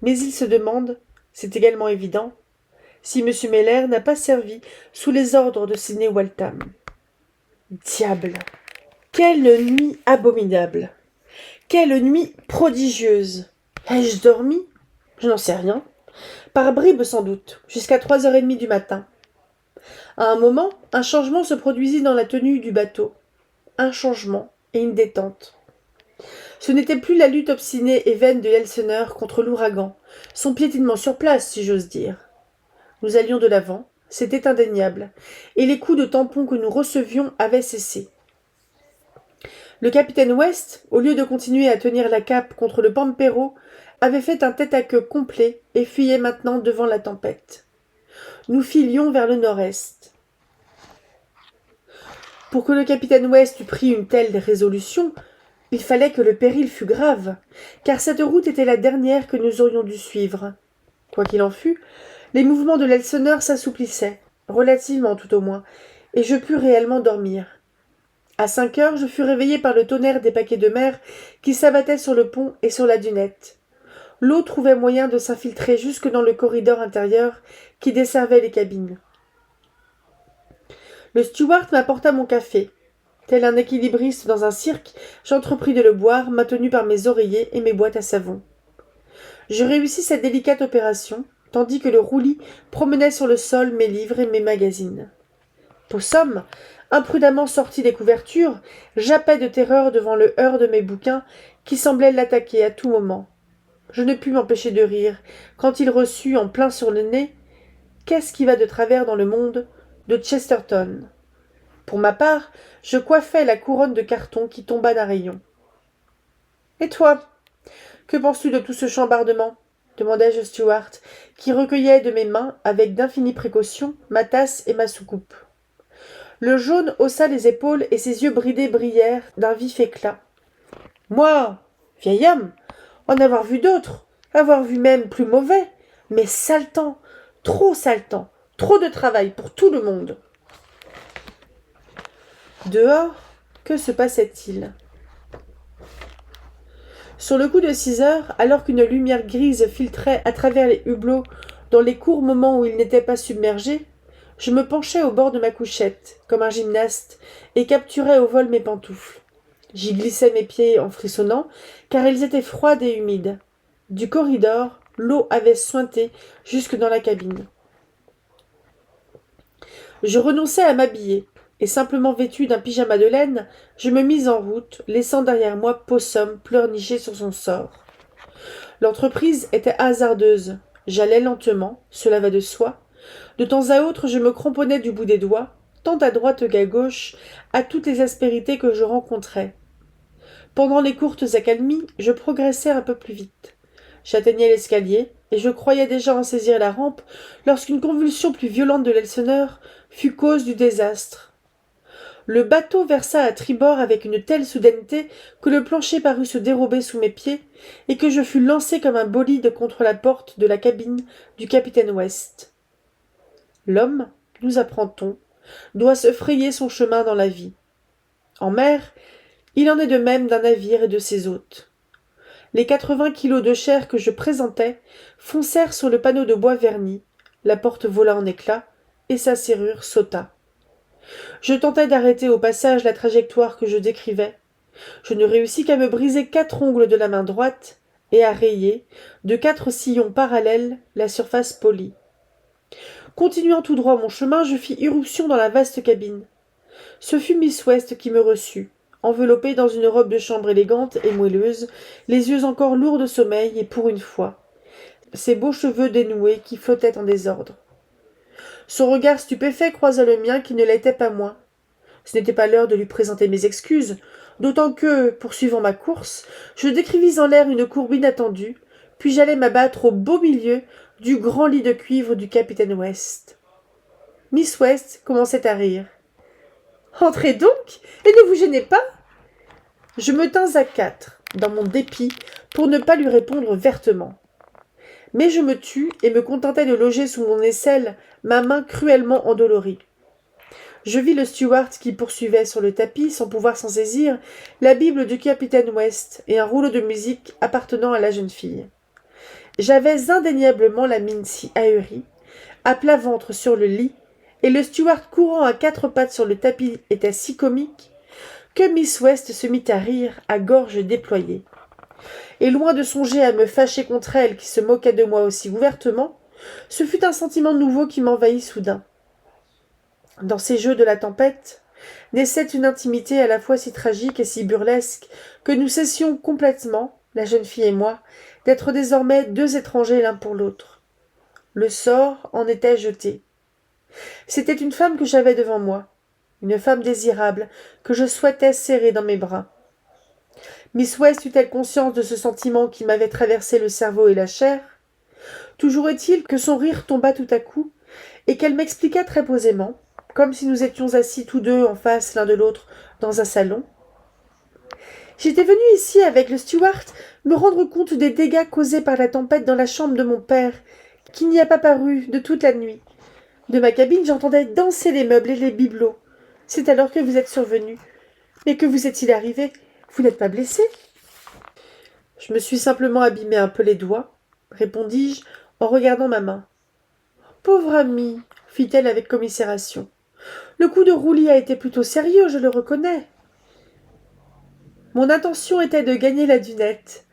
A: mais il se demande, c'est également évident, si M. Meller n'a pas servi sous les ordres de Sidney Waltham. Diable! Quelle nuit abominable! Quelle nuit prodigieuse! Ai-je dormi? Je n'en sais rien. Par bribes sans doute, jusqu'à 3h30 du matin. À un moment, un changement se produisit dans la tenue du bateau. Un changement et une détente. Ce n'était plus la lutte obstinée et vaine de l'Elseneur contre l'ouragan, son piétinement sur place, si j'ose dire. Nous allions de l'avant, c'était indéniable, et les coups de tampon que nous recevions avaient cessé. Le capitaine West, au lieu de continuer à tenir la cape contre le Pampero, avait fait un tête-à-queue complet et fuyait maintenant devant la tempête. Nous filions vers le nord-est. Pour que le capitaine West eût pris une telle résolution, il fallait que le péril fût grave, car cette route était la dernière que nous aurions dû suivre. Quoi qu'il en fût, les mouvements de l'Elseneur s'assouplissaient, relativement tout au moins, et je pus réellement dormir. À 5 heures, je fus réveillé par le tonnerre des paquets de mer qui s'abattaient sur le pont et sur la dunette. L'eau trouvait moyen de s'infiltrer jusque dans le corridor intérieur qui desservait les cabines. Le steward m'apporta mon café. Tel un équilibriste dans un cirque, j'entrepris de le boire, maintenu par mes oreillers et mes boîtes à savon. Je réussis cette délicate opération, tandis que le roulis promenait sur le sol mes livres et mes magazines. Possum, imprudemment sorti des couvertures, jappait de terreur devant le heurt de mes bouquins qui semblaient l'attaquer à tout moment. Je ne pus m'empêcher de rire quand il reçut en plein sur le nez « Qu'est-ce qui va de travers dans le monde ?» de Chesterton. Pour ma part, je coiffais la couronne de carton qui tomba d'un rayon. « Et toi, que penses-tu de tout ce chambardement ?» demandai-je au steward, qui recueillait de mes mains, avec d'infinies précautions, ma tasse et ma soucoupe. Le jaune haussa les épaules et ses yeux bridés brillèrent d'un vif éclat. « Moi, vieil homme, en avoir vu d'autres, avoir vu même plus mauvais, mais saletant, trop de travail pour tout le monde. » Dehors, que se passait-il? Sur le coup de 6 heures, alors qu'une lumière grise filtrait à travers les hublots dans les courts moments où il n'était pas submergé, je me penchai au bord de ma couchette, comme un gymnaste, et capturai au vol mes pantoufles. J'y glissai mes pieds en frissonnant, car ils étaient froides et humides. Du corridor, l'eau avait suinté jusque dans la cabine. Je renonçai à m'habiller, et simplement vêtu d'un pyjama de laine, je me mis en route, laissant derrière moi Possum pleurnicher sur son sort. L'entreprise était hasardeuse. J'allais lentement, cela va de soi. De temps à autre, je me cramponnais du bout des doigts, tant à droite qu'à gauche, à toutes les aspérités que je rencontrais. Pendant les courtes accalmies, je progressais un peu plus vite. J'atteignais l'escalier, et je croyais déjà en saisir la rampe, lorsqu'une convulsion plus violente de l'Elseneur fut cause du désastre. Le bateau versa à tribord avec une telle soudaineté que le plancher parut se dérober sous mes pieds, et que je fus lancé comme un bolide contre la porte de la cabine du capitaine West. L'homme, nous apprend-on, doit se frayer son chemin dans la vie. En mer, il en est de même d'un navire et de ses hôtes. Les 80 kilos de chair que je présentais foncèrent sur le panneau de bois verni, la porte vola en éclats, et sa serrure sauta. Je tentai d'arrêter au passage la trajectoire que je décrivais. Je ne réussis qu'à me briser 4 ongles de la main droite et à rayer, de 4 sillons parallèles, la surface polie. Continuant tout droit mon chemin, je fis irruption dans la vaste cabine. Ce fut Miss West qui me reçut, enveloppée dans une robe de chambre élégante et moelleuse, les yeux encore lourds de sommeil et pour une fois, ses beaux cheveux dénoués qui flottaient en désordre. Son regard stupéfait croisa le mien qui ne l'était pas moins. Ce n'était pas l'heure de lui présenter mes excuses, d'autant que, poursuivant ma course, je décrivis en l'air une courbe inattendue, puis j'allai m'abattre au beau milieu du grand lit de cuivre du capitaine West. Miss West commençait à rire. « Entrez donc, et ne vous gênez pas !» Je me tins à 4, dans mon dépit, pour ne pas lui répondre vertement. Mais je me tus et me contentai de loger sous mon aisselle ma main cruellement endolorie. Je vis le steward qui poursuivait sur le tapis, sans pouvoir s'en saisir, la Bible du capitaine West et un rouleau de musique appartenant à la jeune fille. J'avais indéniablement la mine si ahurie, à plat ventre sur le lit, et le steward courant à 4 pattes sur le tapis était si comique, que Miss West se mit à rire à gorge déployée. Et loin de songer à me fâcher contre elle qui se moquait de moi aussi ouvertement, ce fut un sentiment nouveau qui m'envahit soudain. Dans ces jeux de la tempête, naissait une intimité à la fois si tragique et si burlesque que nous cessions complètement, la jeune fille et moi, d'être désormais 2 étrangers l'un pour l'autre. Le sort en était jeté. C'était une femme que j'avais devant moi, une femme désirable que je souhaitais serrer dans mes bras. Miss West eut-elle conscience de ce sentiment qui m'avait traversé le cerveau et la chair? Toujours est-il que son rire tomba tout à coup, et qu'elle m'expliqua très posément, comme si nous étions assis tous deux en face l'un de l'autre dans un salon. J'étais venue ici avec le steward me rendre compte des dégâts causés par la tempête dans la chambre de mon père, qui n'y a pas paru de toute la nuit. De ma cabine, j'entendais danser les meubles et les bibelots. C'est alors que vous êtes survenu. Mais que vous est-il arrivé? Vous n'êtes pas blessé? Je me suis simplement abîmé un peu les doigts, répondis-je en regardant ma main. Pauvre amie, fit-elle avec commisération. Le coup de roulis a été plutôt sérieux, je le reconnais. Mon intention était de gagner la dunette,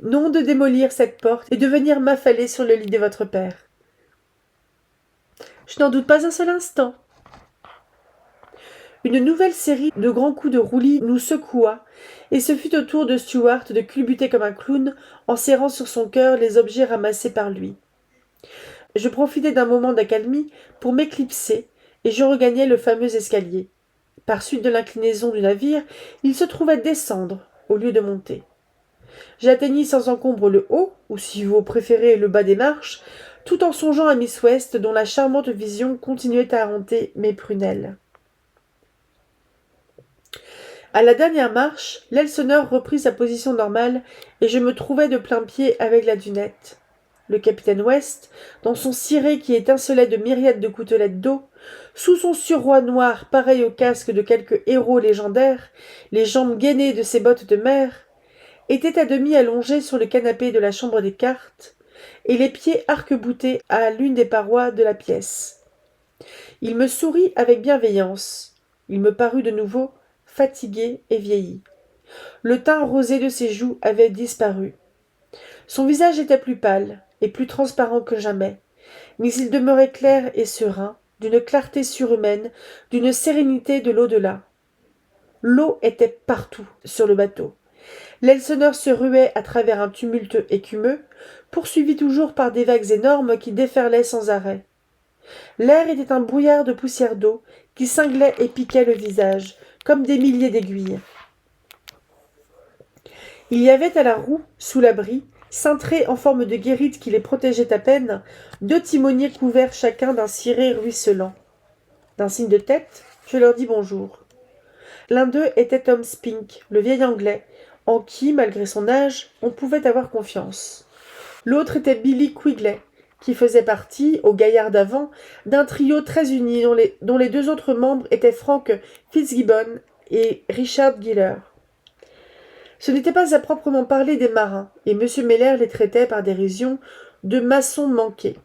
A: non de démolir cette porte et de venir m'affaler sur le lit de votre père. Je n'en doute pas un seul instant. Une nouvelle série de grands coups de roulis nous secoua, et ce fut au tour de Stuart de culbuter comme un clown en serrant sur son cœur les objets ramassés par lui. Je profitai d'un moment d'accalmie pour m'éclipser, et je regagnai le fameux escalier. Par suite de l'inclinaison du navire, il se trouvait descendre au lieu de monter. J'atteignis sans encombre le haut, ou si vous préférez le bas des marches, tout en songeant à Miss West dont la charmante vision continuait à hanter mes prunelles. À la dernière marche, l'Elseneur reprit sa position normale et je me trouvai de plain-pied avec la dunette. Le capitaine West, dans son ciré qui étincelait de myriades de gouttelettes d'eau, sous son surroi noir pareil au casque de quelque héros légendaire, les jambes gainées de ses bottes de mer, était à demi allongé sur le canapé de la chambre des cartes, et les pieds arc-boutés à l'une des parois de la pièce. Il me sourit avec bienveillance. Il me parut de nouveau fatigué et vieilli. Le teint rosé de ses joues avait disparu. Son visage était plus pâle et plus transparent que jamais, mais il demeurait clair et serein, d'une clarté surhumaine, d'une sérénité de l'au-delà. L'eau était partout sur le bateau. L'Elseneur se ruait à travers un tumulte écumeux, poursuivi toujours par des vagues énormes qui déferlaient sans arrêt. L'air était un brouillard de poussière d'eau qui cinglait et piquait le visage, comme des milliers d'aiguilles. Il y avait à la roue, sous l'abri, cintrés en forme de guérite qui les protégeait à peine, 2 timoniers couverts chacun d'un ciré ruisselant. D'un signe de tête, je leur dis bonjour. L'un d'eux était Tom Spink, le vieil Anglais, en qui, malgré son âge, on pouvait avoir confiance. L'autre était Billy Quigley, qui faisait partie, au gaillard d'avant, d'un trio très uni dont les 2 autres membres étaient Frank Fitzgibbon et Richard Giller. Ce n'était pas à proprement parler des marins, et M. Meller les traitait par dérision de maçons manqués.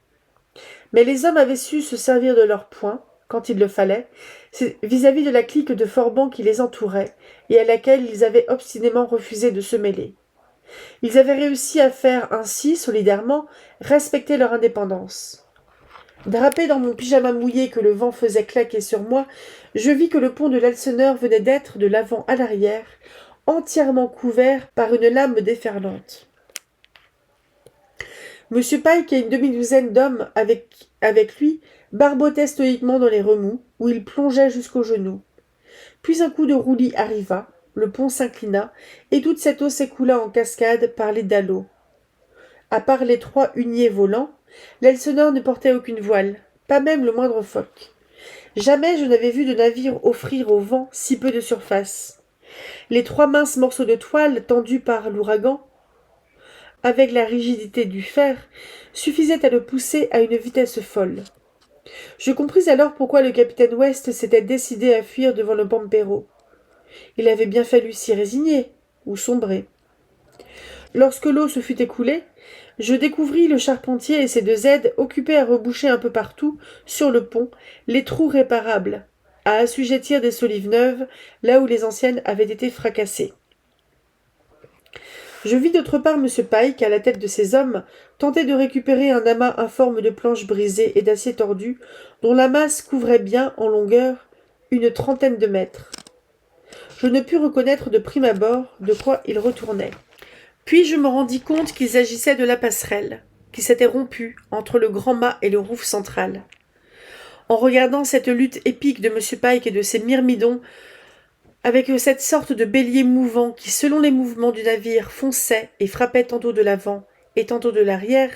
A: Mais les hommes avaient su se servir de leurs poings, quand il le fallait, vis-à-vis de la clique de forbans qui les entourait, et à laquelle ils avaient obstinément refusé de se mêler. Ils avaient réussi à faire ainsi, solidairement, respecter leur indépendance. Drapé dans mon pyjama mouillé que le vent faisait claquer sur moi, je vis que le pont de l'Elseneur venait d'être, de l'avant à l'arrière, entièrement couvert par une lame déferlante. M. Pike et une demi-douzaine d'hommes avec lui barbotaient stoïquement dans les remous, où ils plongeaient jusqu'aux genoux. Puis un coup de roulis arriva, le pont s'inclina, et toute cette eau s'écoula en cascade par les dallots. À part les 3 huniers volants, l'Elseneur ne portait aucune voile, pas même le moindre foc. Jamais je n'avais vu de navire offrir au vent si peu de surface. Les 3 minces morceaux de toile tendus par l'ouragan, avec la rigidité du fer, suffisaient à le pousser à une vitesse folle. Je compris alors pourquoi le capitaine West s'était décidé à fuir devant le Pampero. Il avait bien fallu s'y résigner, ou sombrer. Lorsque l'eau se fut écoulée, je découvris le charpentier et ses 2 aides occupés à reboucher un peu partout, sur le pont, les trous réparables, à assujettir des solives neuves, là où les anciennes avaient été fracassées. Je vis d'autre part M. Pike, à la tête de ses hommes, tenter de récupérer un amas informe de planches brisées et d'acier tordu, dont la masse couvrait bien, en longueur, une 30aine de mètres. Je ne pus reconnaître de prime abord de quoi ils retournaient. Puis je me rendis compte qu'ils agissaient de la passerelle, qui s'était rompue entre le grand mât et le rouf central. En regardant cette lutte épique de M. Pike et de ses myrmidons, avec cette sorte de bélier mouvant qui, selon les mouvements du navire, fonçait et frappait tantôt de l'avant et tantôt de l'arrière,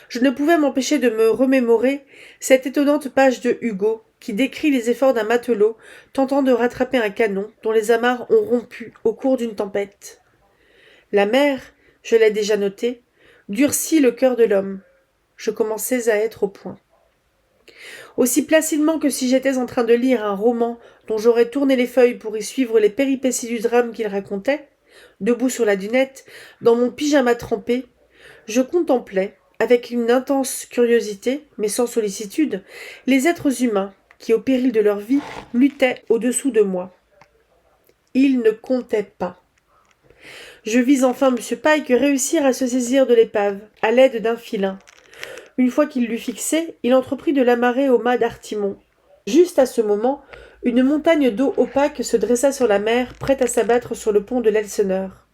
A: je ne pouvais m'empêcher de me remémorer cette étonnante page de Hugo qui décrit les efforts d'un matelot tentant de rattraper un canon dont les amarres ont rompu au cours d'une tempête. La mer, je l'ai déjà noté, durcit le cœur de l'homme. Je commençais à être au point. Aussi placidement que si j'étais en train de lire un roman dont j'aurais tourné les feuilles pour y suivre les péripéties du drame qu'il racontait, debout sur la dunette, dans mon pyjama trempé, je contemplais, avec une intense curiosité, mais sans sollicitude, les êtres humains qui, au péril de leur vie, luttaient au-dessous de moi. Ils ne comptaient pas. Je vis enfin M. Pike réussir à se saisir de l'épave, à l'aide d'un filin. Une fois qu'il l'eut fixé, il entreprit de l'amarrer au mât d'Artimon. Juste à ce moment, une montagne d'eau opaque se dressa sur la mer, prête à s'abattre sur le pont de l'Elseneur.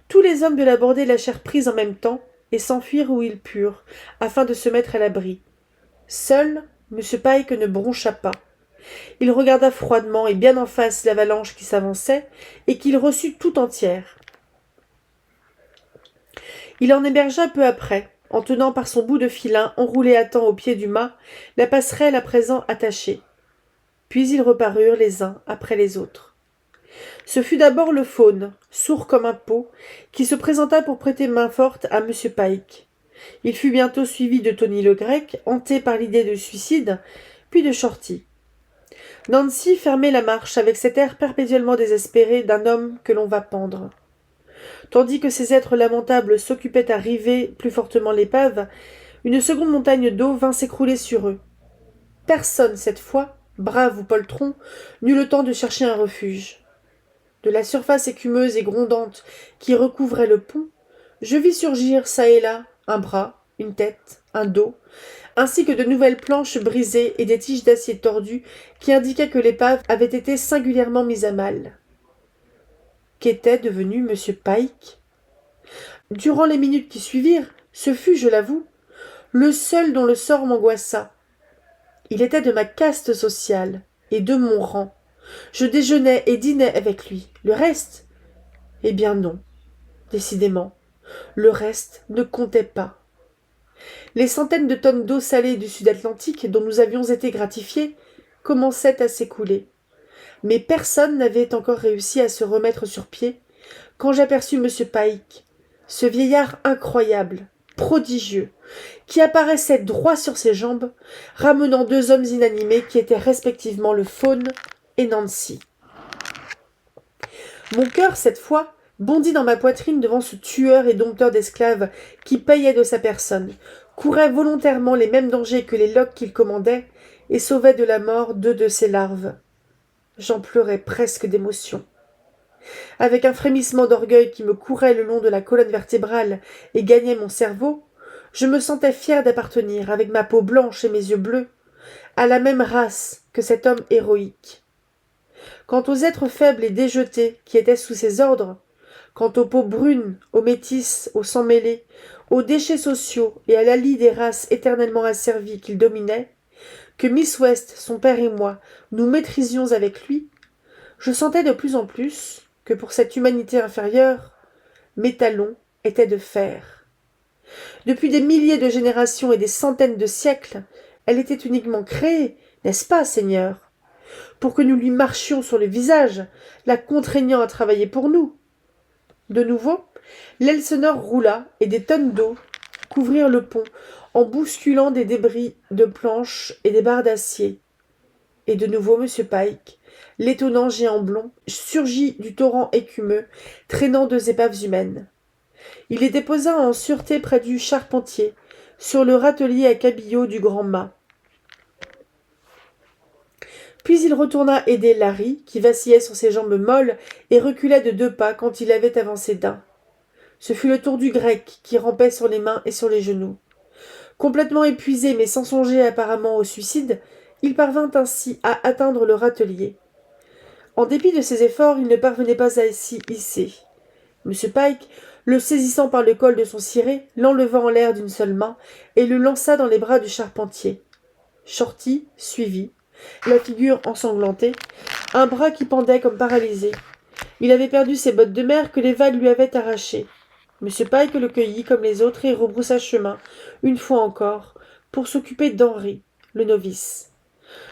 A: Tous les hommes de la bordée lâchèrent prise en même temps et s'enfuirent où ils purent, afin de se mettre à l'abri. Seul, M. Pike ne broncha pas. Il regarda froidement et bien en face l'avalanche qui s'avançait et qu'il reçut tout entière. Il en hébergea peu après, en tenant par son bout de filin enroulé à temps au pied du mât, la passerelle à présent attachée. Puis ils reparurent les uns après les autres. Ce fut d'abord le faune, sourd comme un pot, qui se présenta pour prêter main forte à M. Pike. Il fut bientôt suivi de Tony le Grec, hanté par l'idée de suicide, puis de Shorty. Nancy fermait la marche avec cet air perpétuellement désespéré d'un homme que l'on va pendre. Tandis que ces êtres lamentables s'occupaient à river plus fortement l'épave, une seconde montagne d'eau vint s'écrouler sur eux. Personne, cette fois, brave ou poltron, n'eut le temps de chercher un refuge. De la surface écumeuse et grondante qui recouvrait le pont, je vis surgir çà et là un bras, une tête, un dos, ainsi que de nouvelles planches brisées et des tiges d'acier tordues qui indiquaient que l'épave avait été singulièrement mise à mal. Qu'était devenu M. Pike? Durant les minutes qui suivirent, ce fut, je l'avoue, le seul dont le sort m'angoissa. Il était de ma caste sociale et de mon rang. Je déjeunais et dînais avec lui. Le reste? Eh bien non, décidément. Le reste ne comptait pas. Les centaines de tonnes d'eau salée du sud Atlantique dont nous avions été gratifiés commençaient à s'écouler. Mais personne n'avait encore réussi à se remettre sur pied quand j'aperçus M. Pike, ce vieillard incroyable, prodigieux, qui apparaissait droit sur ses jambes, ramenant deux hommes inanimés qui étaient respectivement le Faune et Nancy. Mon cœur, cette fois, bondit dans ma poitrine devant ce tueur et dompteur d'esclaves qui payait de sa personne, courait volontairement les mêmes dangers que les loques qu'il commandait et sauvait de la mort deux de ses larves. J'en pleurais presque d'émotion. Avec un frémissement d'orgueil qui me courait le long de la colonne vertébrale et gagnait mon cerveau, je me sentais fier d'appartenir, avec ma peau blanche et mes yeux bleus, à la même race que cet homme héroïque. Quant aux êtres faibles et déjetés qui étaient sous ses ordres, quant aux peaux brunes, aux métis, aux sang mêlés, aux déchets sociaux et à la lie des races éternellement asservies qu'il dominait, que Miss West, son père et moi, nous maîtrisions avec lui, je sentais de plus en plus que pour cette humanité inférieure, mes talons étaient de fer. Depuis des milliers de générations et des centaines de siècles, elle était uniquement créée, n'est-ce pas, Seigneur, pour que nous lui marchions sur le visage, la contraignant à travailler pour nous. De nouveau, l'Elseneur roula et des tonnes d'eau couvrirent le pont en bousculant des débris de planches et des barres d'acier. Et de nouveau M. Pike, l'étonnant géant blond, surgit du torrent écumeux, traînant deux épaves humaines. Il les déposa en sûreté près du charpentier, sur le râtelier à cabillaud du grand mât. Puis il retourna aider Larry, qui vacillait sur ses jambes molles et reculait de 2 pas quand il avait avancé d'1. Ce fut le tour du grec, qui rampait sur les mains et sur les genoux. Complètement épuisé, mais sans songer apparemment au suicide, il parvint ainsi à atteindre le râtelier. En dépit de ses efforts, il ne parvenait pas à s'y hisser. M. Pike, le saisissant par le col de son ciré, l'enleva en l'air d'une seule main et le lança dans les bras du charpentier. Shorty suivit, la figure ensanglantée, un bras qui pendait comme paralysé. Il avait perdu ses bottes de mer que les vagues lui avaient arrachées. M. Pike le cueillit comme les autres et rebroussa chemin, une fois encore, pour s'occuper d'Henri, le novice.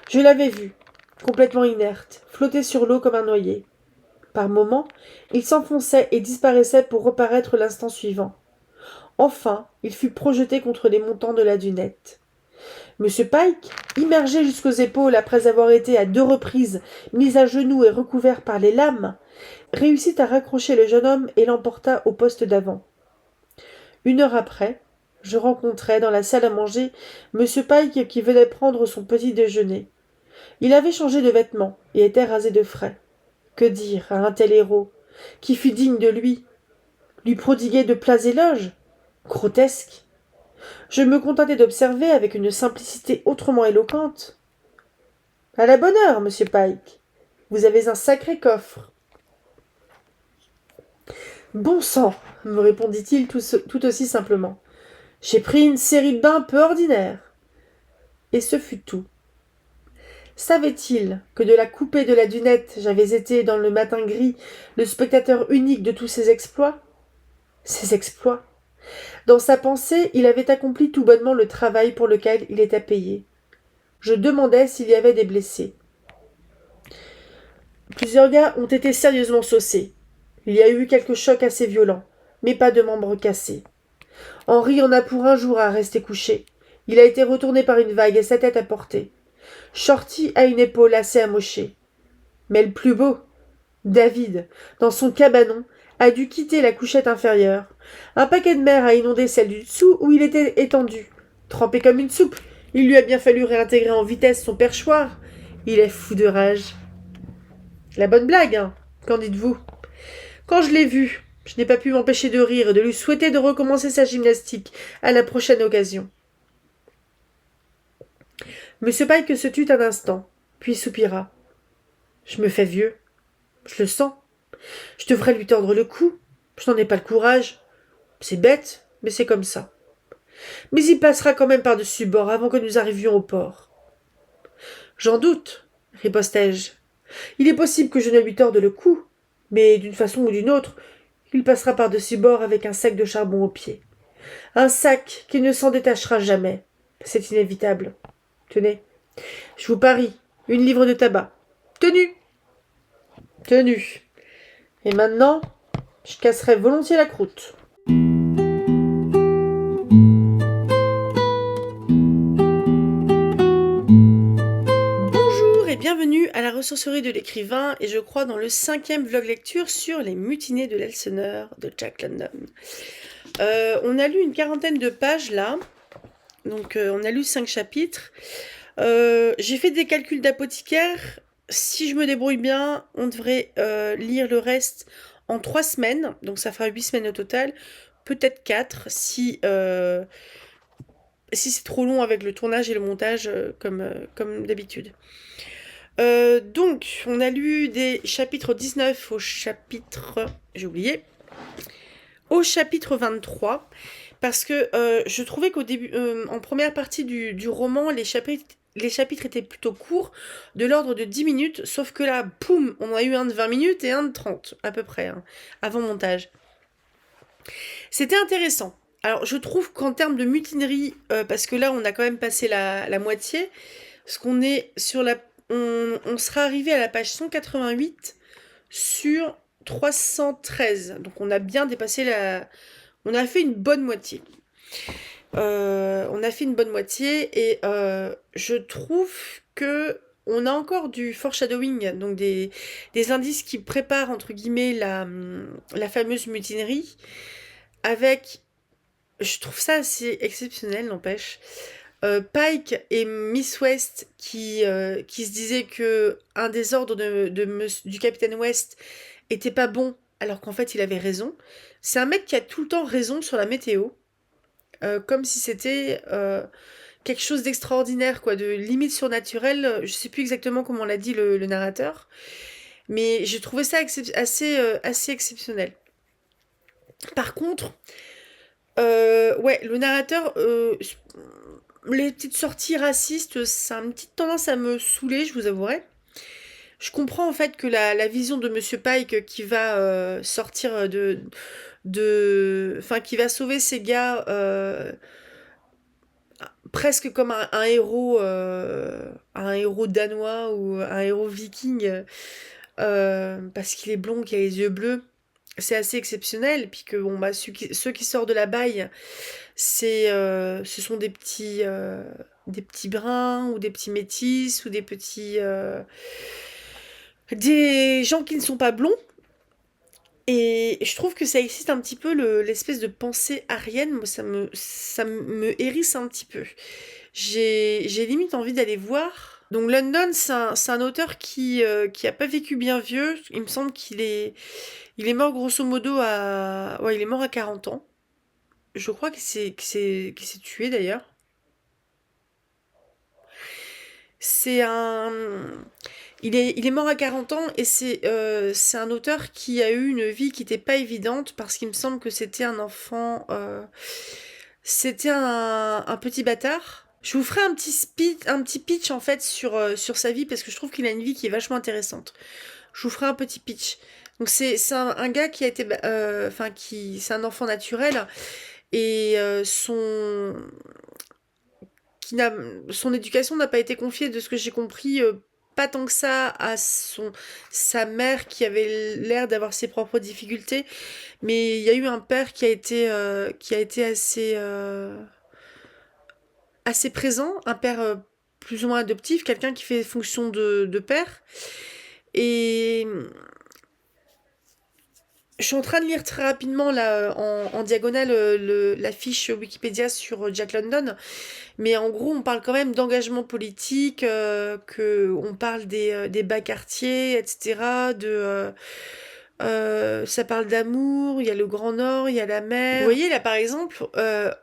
A: Je l'avais vu, complètement inerte, flotter sur l'eau comme un noyé. Par moments, il s'enfonçait et disparaissait pour reparaître l'instant suivant. Enfin, il fut projeté contre les montants de la dunette. M. Pike, immergé jusqu'aux épaules après avoir été à 2 reprises mis à genoux et recouvert par les lames, réussit à raccrocher le jeune homme et l'emporta au poste d'avant. 1 heure après, je rencontrai dans la salle à manger M. Pike qui venait prendre son petit déjeuner. Il avait changé de vêtements et était rasé de frais. Que dire à un tel héros, qui fut digne de lui? Lui prodiguer de plats éloges? Grotesque. Je me contentai d'observer avec une simplicité autrement éloquente. « À la bonne heure, monsieur Pike. Vous avez un sacré coffre. »« Bon sang, me répondit-il tout aussi simplement. J'ai pris une série de bains peu ordinaire. » Et ce fut tout. Savait-il que de la coupée de la dunette, j'avais été, dans le matin gris, le spectateur unique de tous ses exploits? Ses exploits. Dans sa pensée, il avait accompli tout bonnement le travail pour lequel il était payé. Je demandai s'il y avait des blessés. Plusieurs gars ont été sérieusement saucés. Il y a eu quelques chocs assez violents, mais pas de membres cassés. Henri en a pour 1 jour à rester couché. Il a été retourné par une vague et sa tête à portée. Shorty a une épaule assez amochée. Mais le plus beau, David, dans son cabanon, a dû quitter la couchette inférieure. Un paquet de mer a inondé celle du dessous où il était étendu. Trempé comme une soupe, il lui a bien fallu réintégrer en vitesse son perchoir. Il est fou de rage. La bonne blague, hein. Qu'en dites-vous? Quand je l'ai vu, je n'ai pas pu m'empêcher de rire et de lui souhaiter de recommencer sa gymnastique à la prochaine occasion. Monsieur Pike se tut un instant, puis soupira. Je me fais vieux. Je le sens. Je devrais lui tordre le cou. Je n'en ai pas le courage. C'est bête, mais c'est comme ça. Mais il passera quand même par-dessus bord avant que nous arrivions au port. J'en doute, ripostai-je. Il est possible que je ne lui torde le cou, mais d'une façon ou d'une autre, il passera par-dessus bord avec un sac de charbon au pied. Un sac qui ne s'en détachera jamais. C'est inévitable. Tenez, je vous parie, une livre de tabac. Tenu. Tenu. Et maintenant, je casserai volontiers la croûte. Bonjour et bienvenue à la ressourcerie de l'écrivain et je crois dans le 5e vlog lecture sur les mutinées de l'Elseneur de Jack London. On a lu une 40aine de pages là, donc on a lu 5 chapitres. J'ai fait des calculs d'apothicaire. Si je me débrouille bien, on devrait lire le reste en 3 semaines, donc ça fera 8 semaines au total, peut-être 4 si c'est trop long avec le tournage et le montage comme d'habitude. Donc, on a lu des chapitres 19 au chapitre... J'ai oublié. Au chapitre 23, parce que je trouvais qu'au début, en première partie du roman, les chapitres étaient plutôt courts, de l'ordre de 10 minutes, sauf que là, poum, on a eu un de 20 minutes et un de 30, à peu près, hein, avant montage. C'était intéressant. Alors, je trouve qu'en termes de mutinerie, parce que là, on a quand même passé la moitié, parce qu'on est sur la... On sera arrivé à la page 188 sur 313. Donc, on a bien dépassé la... On a fait une bonne moitié. Et je trouve que on a encore du foreshadowing, donc des indices qui préparent entre guillemets la fameuse mutinerie, avec, je trouve ça assez exceptionnel, n'empêche. Pike et Miss West qui se disaient que un des ordres du capitaine West était pas bon, alors qu'en fait il avait raison. C'est un mec qui a tout le temps raison sur la météo, comme si c'était quelque chose d'extraordinaire, quoi, de limite surnaturel. Je sais plus exactement comment l'a dit le narrateur, mais j'ai trouvé ça assez exceptionnel. Par contre, ouais, le narrateur, les petites sorties racistes, ça a une petite tendance à me saouler, je vous avouerai. Je comprends en fait que la vision de Monsieur Pike qui va sortir enfin, qui va sauver ces gars presque comme un héros danois ou un héros viking, parce qu'il est blond, qu'il a les yeux bleus. C'est assez exceptionnel. Et puis que bon, bah, ceux qui sortent de la baille, ce sont des petits bruns ou des petits métis ou des gens qui ne sont pas blonds. Et je trouve que ça excite un petit peu l'espèce de pensée aryenne. Moi, ça me hérisse un petit peu. J'ai limite envie d'aller voir. Donc London, c'est un auteur qui a pas vécu bien vieux. Il me semble qu'il il est mort grosso modo il est mort à 40 ans. Je crois qu'il s'est tué d'ailleurs. C'est un... Il est mort à 40 ans et c'est un auteur qui a eu une vie qui n'était pas évidente parce qu'il me semble que c'était un enfant... c'était un petit bâtard. Je vous ferai un petit pitch en fait sur sa vie parce que je trouve qu'il a une vie qui est vachement intéressante. Je vous ferai un petit pitch. Donc c'est un gars qui a été... c'est un enfant naturel et son éducation n'a pas été confiée, de ce que j'ai compris, pas tant que ça à sa mère qui avait l'air d'avoir ses propres difficultés, mais il y a eu un père qui a été assez présent, un père plus ou moins adoptif, quelqu'un qui fait fonction de père. Et Je suis en train de lire très rapidement là en diagonale la fiche Wikipédia sur Jack London, mais en gros on parle quand même d'engagement politique, que on parle des bas quartiers, etc. Ça parle d'amour, il y a le Grand Nord, il y a la mer. Vous voyez là par exemple,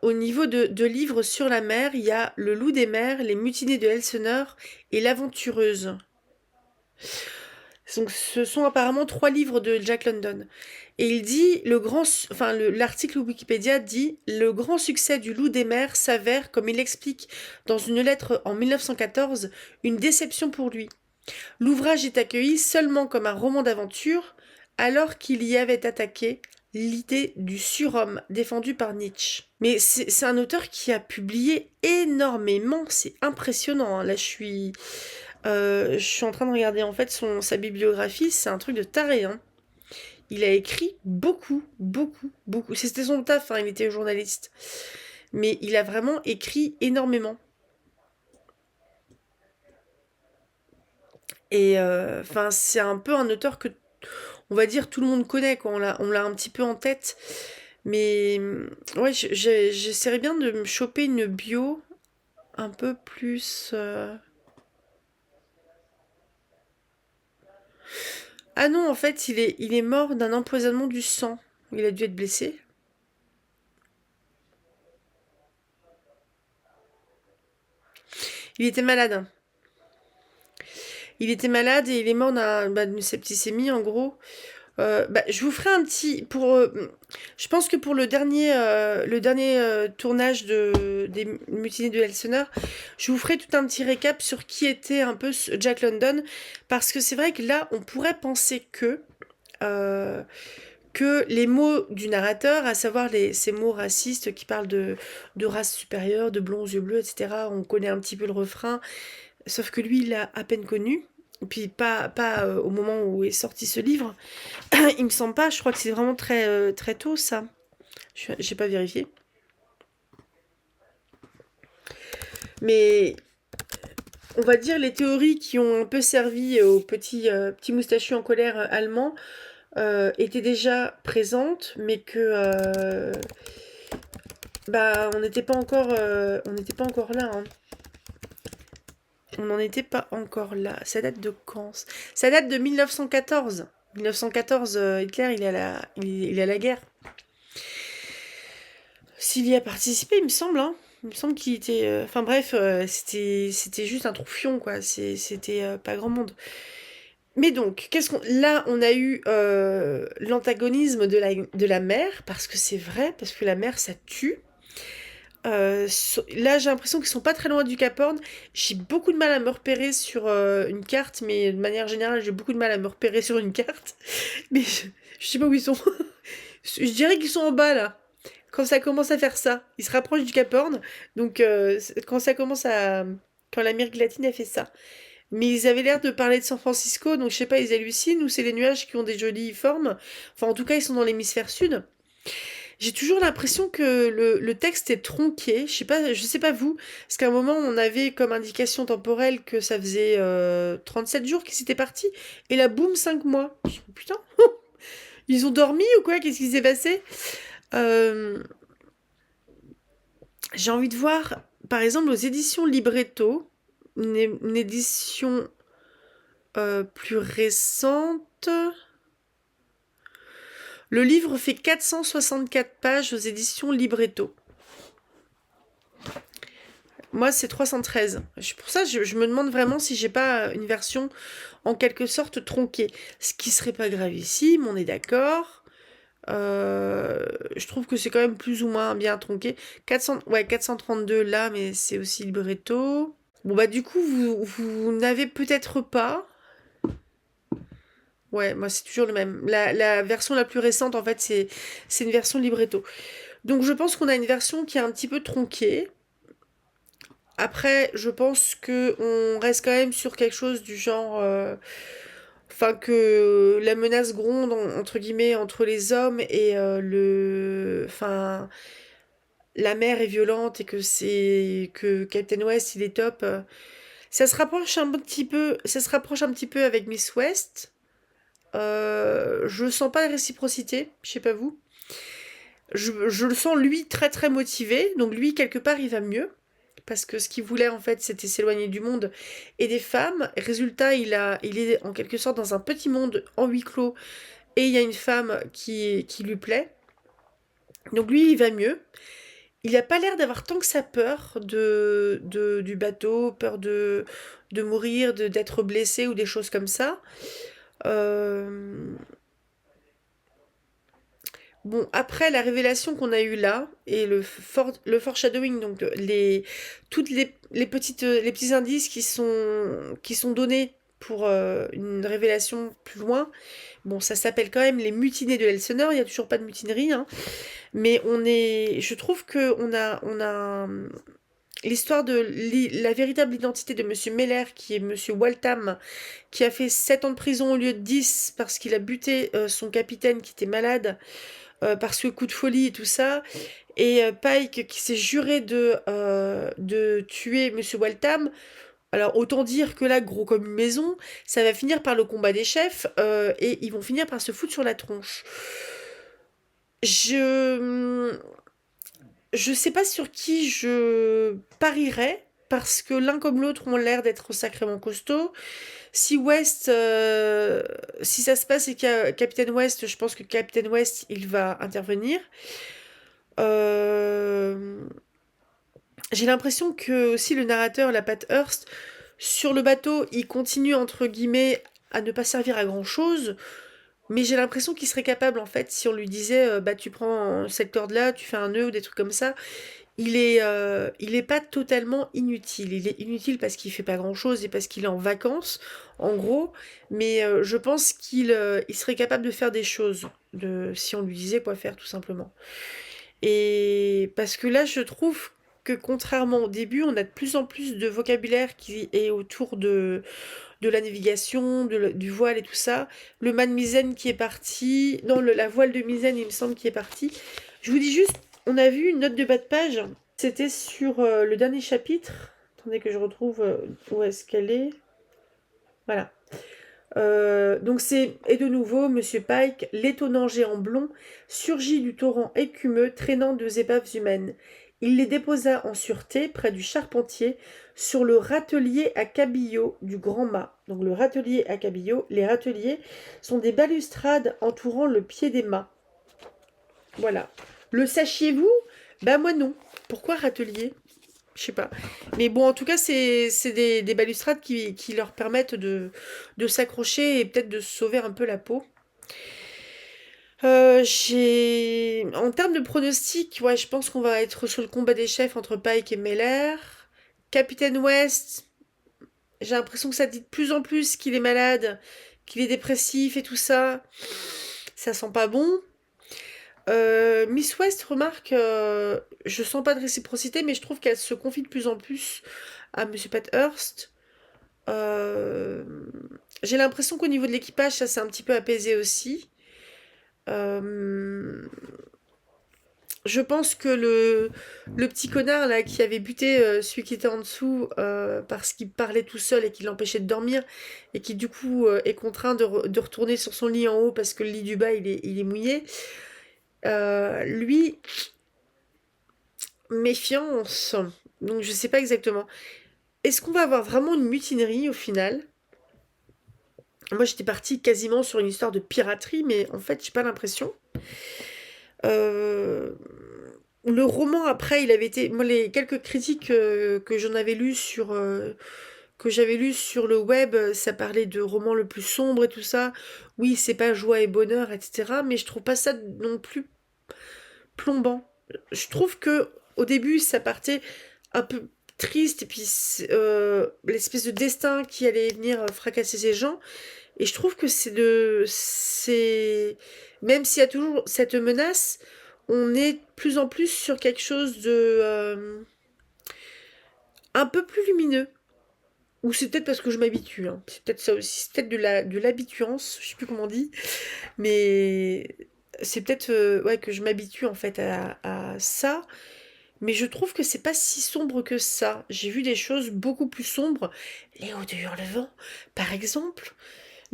A: au niveau de livres sur la mer, il y a Le Loup des mers, Les Mutinées de Elseneur et L'Aventureuse. Donc, ce sont apparemment 3 livres de Jack London. Et il dit, l'article Wikipédia dit, le grand succès du Loup des mers s'avère, comme il l'explique dans une lettre en 1914, une déception pour lui. L'ouvrage est accueilli seulement comme un roman d'aventure, alors qu'il y avait attaqué l'idée du surhomme défendue par Nietzsche. Mais c'est un auteur qui a publié énormément, c'est impressionnant. Hein. Là, je suis en train de regarder en fait sa bibliographie, c'est un truc de taré. Hein. Il a écrit beaucoup, beaucoup, beaucoup. C'était son taf, hein, il était journaliste. Mais il a vraiment écrit énormément. Et c'est un peu un auteur que, on va dire, tout le monde connaît, quoi. On l'a un petit peu en tête. Mais ouais, j'essaierais bien de me choper une bio un peu plus... Ah non, en fait, il est mort d'un empoisonnement du sang. Il a dû être blessé. Il était malade. Hein. Il était malade et il est mort d'une septicémie, en gros. Je vous ferai un petit... je pense que pour le dernier tournage des Mutinées de Elseneur, je vous ferai tout un petit récap sur qui était un peu Jack London. Parce que c'est vrai que là, on pourrait penser que les mots du narrateur, à savoir ces mots racistes qui parlent de race supérieure, de blonds aux yeux bleus, etc., on connaît un petit peu le refrain, sauf que lui, il l'a à peine connu, et puis pas au moment où est sorti ce livre. Il me semble pas, je crois que c'est vraiment très tôt, ça. J'ai pas vérifié. Mais on va dire les théories qui ont un peu servi aux petits moustachus en colère allemands étaient déjà présentes, mais que on n'était pas encore là. Hein. On n'en était pas encore là. Ça date de quand? Ça date de 1914. 1914, Hitler, il est à la guerre. S'il y a participé, il me semble, hein. Il me semble qu'il était... Enfin bref, c'était juste un troufion, quoi. C'était pas grand monde. Mais donc, là, on a eu l'antagonisme de la mer, parce que c'est vrai, parce que la mer, ça tue. Là, j'ai l'impression qu'ils sont pas très loin du Cap Horn. J'ai beaucoup de mal à me repérer sur une carte, mais de manière générale, j'ai beaucoup de mal à me repérer sur une carte. Mais je sais pas où ils sont. Je dirais qu'ils sont en bas, là. Quand ça commence à faire ça. Ils se rapprochent du Cap Horn. Donc, quand l'Amérique latine a fait ça. Mais ils avaient l'air de parler de San Francisco, donc je sais pas, ils hallucinent, ou c'est les nuages qui ont des jolies formes. Enfin, en tout cas, ils sont dans l'hémisphère sud. J'ai toujours l'impression que le texte est tronqué. Je sais pas vous, parce qu'à un moment on avait comme indication temporelle que ça faisait 37 jours qu'ils étaient partis, et là boum 5 mois. Je me dis, putain, ils ont dormi ou quoi? Qu'est-ce qui s'est passé? Euh, j'ai envie de voir, par exemple, aux éditions Libretto, une édition plus récente. Le livre fait 464 pages aux éditions Libretto. Moi, c'est 313. Pour ça, je me demande vraiment si j'ai pas une version en quelque sorte tronquée. Ce qui serait pas gravissime, on est d'accord. Je trouve que c'est quand même plus ou moins bien tronqué. 432 là, mais c'est aussi libretto. Bon, bah, du coup, vous n'avez peut-être pas. Ouais, moi, c'est toujours le même. La version la plus récente, en fait, c'est une version libretto. Donc, je pense qu'on a une version qui est un petit peu tronquée. Après, je pense que on reste quand même sur quelque chose du genre, que la menace gronde entre guillemets entre les hommes et la mer est violente et que Captain West il est top. Ça se rapproche un petit peu avec Miss West, je sens pas de réciprocité, je sais pas vous. Je le sens lui très très motivé, donc lui quelque part il va mieux. Parce que ce qu'il voulait en fait c'était s'éloigner du monde et des femmes. Résultat il est en quelque sorte dans un petit monde en huis clos et il y a une femme qui lui plaît. Donc lui il va mieux. Il a pas l'air d'avoir tant que ça peur du bateau, peur de mourir, d'être blessé ou des choses comme ça. Euh, Bon, après la révélation qu'on a eue là, et le foreshadowing, donc toutes les petits indices qui sont donnés pour une révélation plus loin, bon, ça s'appelle quand même les mutinés de Elseneur, il n'y a toujours pas de mutinerie, hein, mais je trouve que on a l'histoire de la véritable identité de Monsieur Meller, qui est Monsieur Waltham, qui a fait 7 ans de prison au lieu de 10 parce qu'il a buté son capitaine qui était malade parce que coup de folie et tout ça. Et Pike qui s'est juré de tuer Monsieur Waltham. Alors autant dire que là, gros comme une maison, ça va finir par le combat des chefs et ils vont finir par se foutre sur la tronche. Je je sais pas sur qui je parierais parce que l'un comme l'autre ont l'air d'être sacrément costauds. Si West, si ça se passe et qu'il y a Captain West, je pense que Captain West, il va intervenir. Euh, j'ai l'impression que aussi le narrateur, la Pat Hearst, sur le bateau, il continue entre guillemets à ne pas servir à grand chose. Mais j'ai l'impression qu'il serait capable, en fait, si on lui disait, bah tu prends cette corde-là, tu fais un nœud ou des trucs comme ça, il est pas totalement inutile. Il est inutile parce qu'il fait pas grand-chose et parce qu'il est en vacances, en gros. Mais je pense il serait capable de faire des choses, si on lui disait quoi faire, tout simplement. Et parce que là, je trouve que contrairement au début, on a de plus en plus de vocabulaire qui est autour de la navigation, du voile et tout ça. Le mât de misaine qui est parti. Non, la voile de misaine, il me semble, qui est parti. Je vous dis juste, on a vu une note de bas de page. C'était sur le dernier chapitre. Attendez que je retrouve où est-ce qu'elle est. Voilà. Donc et de nouveau, Monsieur Pike, l'étonnant géant blond, surgit du torrent écumeux, traînant 2 épaves humaines. Il les déposa en sûreté près du charpentier, sur le râtelier à cabillaud du grand mât. Donc le râtelier à cabillaud, les râteliers sont des balustrades entourant le pied des mâts. Voilà. Le sachiez-vous? Ben moi non. Pourquoi râtelier? Je sais pas. Mais bon, en tout cas, c'est des balustrades qui leur permettent de s'accrocher et peut-être de se sauver un peu la peau. En termes de pronostic, ouais, je pense qu'on va être sur le combat des chefs entre Pike et Meller. Capitaine West, j'ai l'impression que ça dit de plus en plus qu'il est malade, qu'il est dépressif et tout ça. Ça sent pas bon. Miss West, remarque, je sens pas de réciprocité, mais je trouve qu'elle se confie de plus en plus à Monsieur Pat Hearst. Euh, j'ai l'impression qu'au niveau de l'équipage, ça s'est un petit peu apaisé aussi. Euh, je pense que le petit connard là qui avait buté celui qui était en dessous parce qu'il parlait tout seul et qui l'empêchait de dormir et qui du coup est contraint de retourner sur son lit en haut parce que le lit du bas il est mouillé. Lui, méfiance. Donc je sais pas exactement. Est-ce qu'on va avoir vraiment une mutinerie au final? Moi j'étais partie quasiment sur une histoire de piraterie, mais en fait j'ai pas l'impression. Euh, le roman après, il avait été. Moi les quelques critiques que j'en avais lues que j'avais lues sur le web, ça parlait de roman le plus sombre et tout ça. Oui, c'est pas joie et bonheur, etc. Mais je trouve pas ça non plus plombant. Je trouve que au début, ça partait un peu triste et puis l'espèce de destin qui allait venir fracasser ces gens. Et je trouve que c'est même s'il y a toujours cette menace, on est de plus en plus sur quelque chose de un peu plus lumineux. Ou c'est peut-être parce que je m'habitue, hein. C'est peut-être ça aussi, c'est peut-être de l'habituance, je sais plus comment on dit, mais c'est peut-être ouais, que je m'habitue en fait à ça. Mais je trouve que c'est pas si sombre que ça. J'ai vu des choses beaucoup plus sombres. Léo de Hurlevent, par exemple.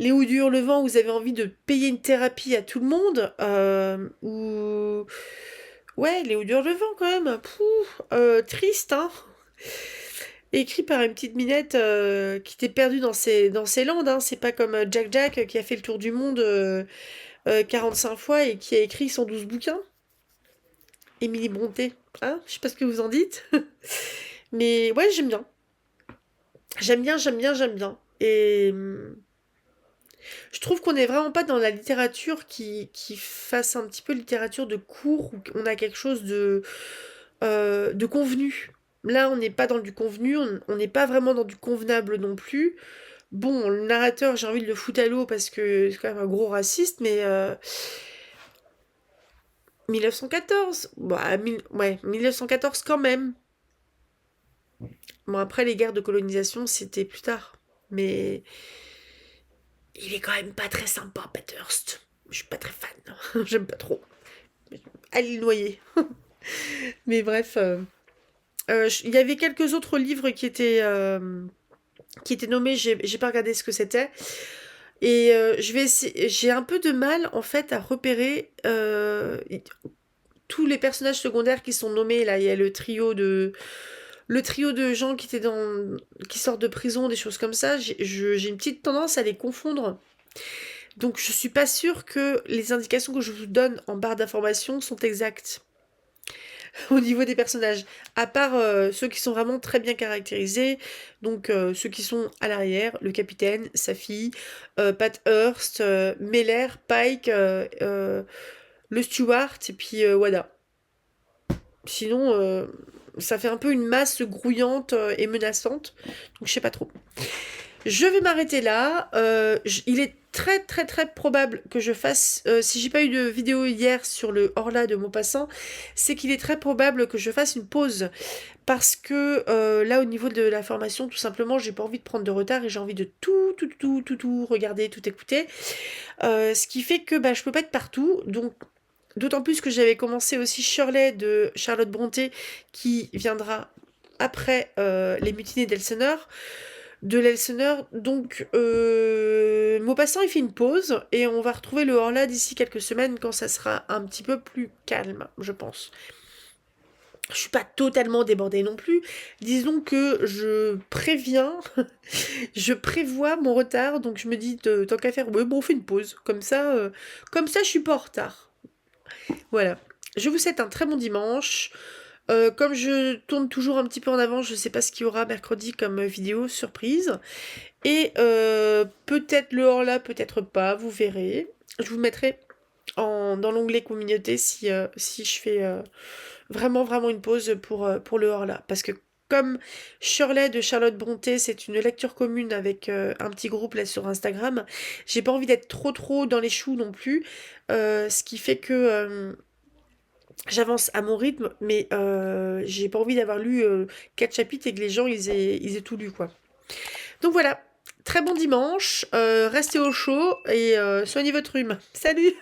A: Léo du Hurlevent, vous avez envie de payer une thérapie à tout le monde, ou... Ouais, Léo du Hurlevent quand même, triste, hein. Écrit par une petite minette qui était perdue dans ses landes, hein. C'est pas comme Jack Jack qui a fait le tour du monde 45 fois et qui a écrit 112 bouquins. Émilie Brontë, hein, je sais pas ce que vous en dites. Mais ouais, j'aime bien. J'aime bien, j'aime bien, j'aime bien. Et je trouve qu'on n'est vraiment pas dans la littérature qui fasse un petit peu littérature de cours, où on a quelque chose de convenu. Là, on n'est pas dans du convenu, on n'est pas vraiment dans du convenable non plus. Bon, le narrateur, j'ai envie de le foutre à l'eau parce que c'est quand même un gros raciste, mais 1914, bah, ouais, 1914 quand même. Bon, après, les guerres de colonisation, c'était plus tard. Mais il est quand même pas très sympa, Bathurst. Je suis pas très fan. J'aime pas trop. Allez le noyer. Mais bref. Il y avait quelques autres livres qui étaient nommés. J'ai pas regardé ce que c'était. Et j'ai un peu de mal, en fait, à repérer tous les personnages secondaires qui sont nommés. Là, il y a le trio de gens qui sortent de prison, des choses comme ça. J'ai une petite tendance à les confondre. Donc je suis pas sûre que les indications que je vous donne en barre d'informations sont exactes au niveau des personnages. À part ceux qui sont vraiment très bien caractérisés, donc ceux qui sont à l'arrière, le capitaine, sa fille, Pat Hearst, Meller, Pike, le Steward et puis Wada. Sinon, ça fait un peu une masse grouillante et menaçante, donc je sais pas trop. Je vais m'arrêter là. Il est très très très probable que je fasse, si j'ai pas eu de vidéo hier sur le Horla de Maupassant, c'est qu'il est très probable que je fasse une pause. Parce que là, au niveau de la formation, tout simplement, j'ai pas envie de prendre de retard et j'ai envie de tout regarder, tout écouter. Ce qui fait que je peux pas être partout. Donc, d'autant plus que j'avais commencé aussi Shirley de Charlotte Brontë qui viendra après les mutinées d'Elseneur. De l'Elseneur. Donc, Maupassant, il fait une pause et on va retrouver le Horla d'ici quelques semaines quand ça sera un petit peu plus calme, je pense. Je suis pas totalement débordée non plus. Disons que je préviens, je prévois mon retard, donc je me dis tant qu'à faire, ouais, bon, on fait une pause. Comme ça, je suis pas en retard. Voilà. Je vous souhaite un très bon dimanche. Comme je tourne toujours un petit peu en avant, je sais pas ce qu'il y aura mercredi comme vidéo surprise. Et peut-être le hors-là, peut-être pas, vous verrez. Je vous mettrai dans l'onglet communauté si je fais vraiment une pause pour le hors-là. Parce que comme Shirley de Charlotte Brontë, c'est une lecture commune avec un petit groupe là sur Instagram, j'ai pas envie d'être trop dans les choux non plus. Ce qui fait que j'avance à mon rythme, mais j'ai pas envie d'avoir lu 4 chapitres et que les gens ils aient tout lu, quoi. Donc voilà, très bon dimanche, restez au chaud et soignez votre rhume. Salut!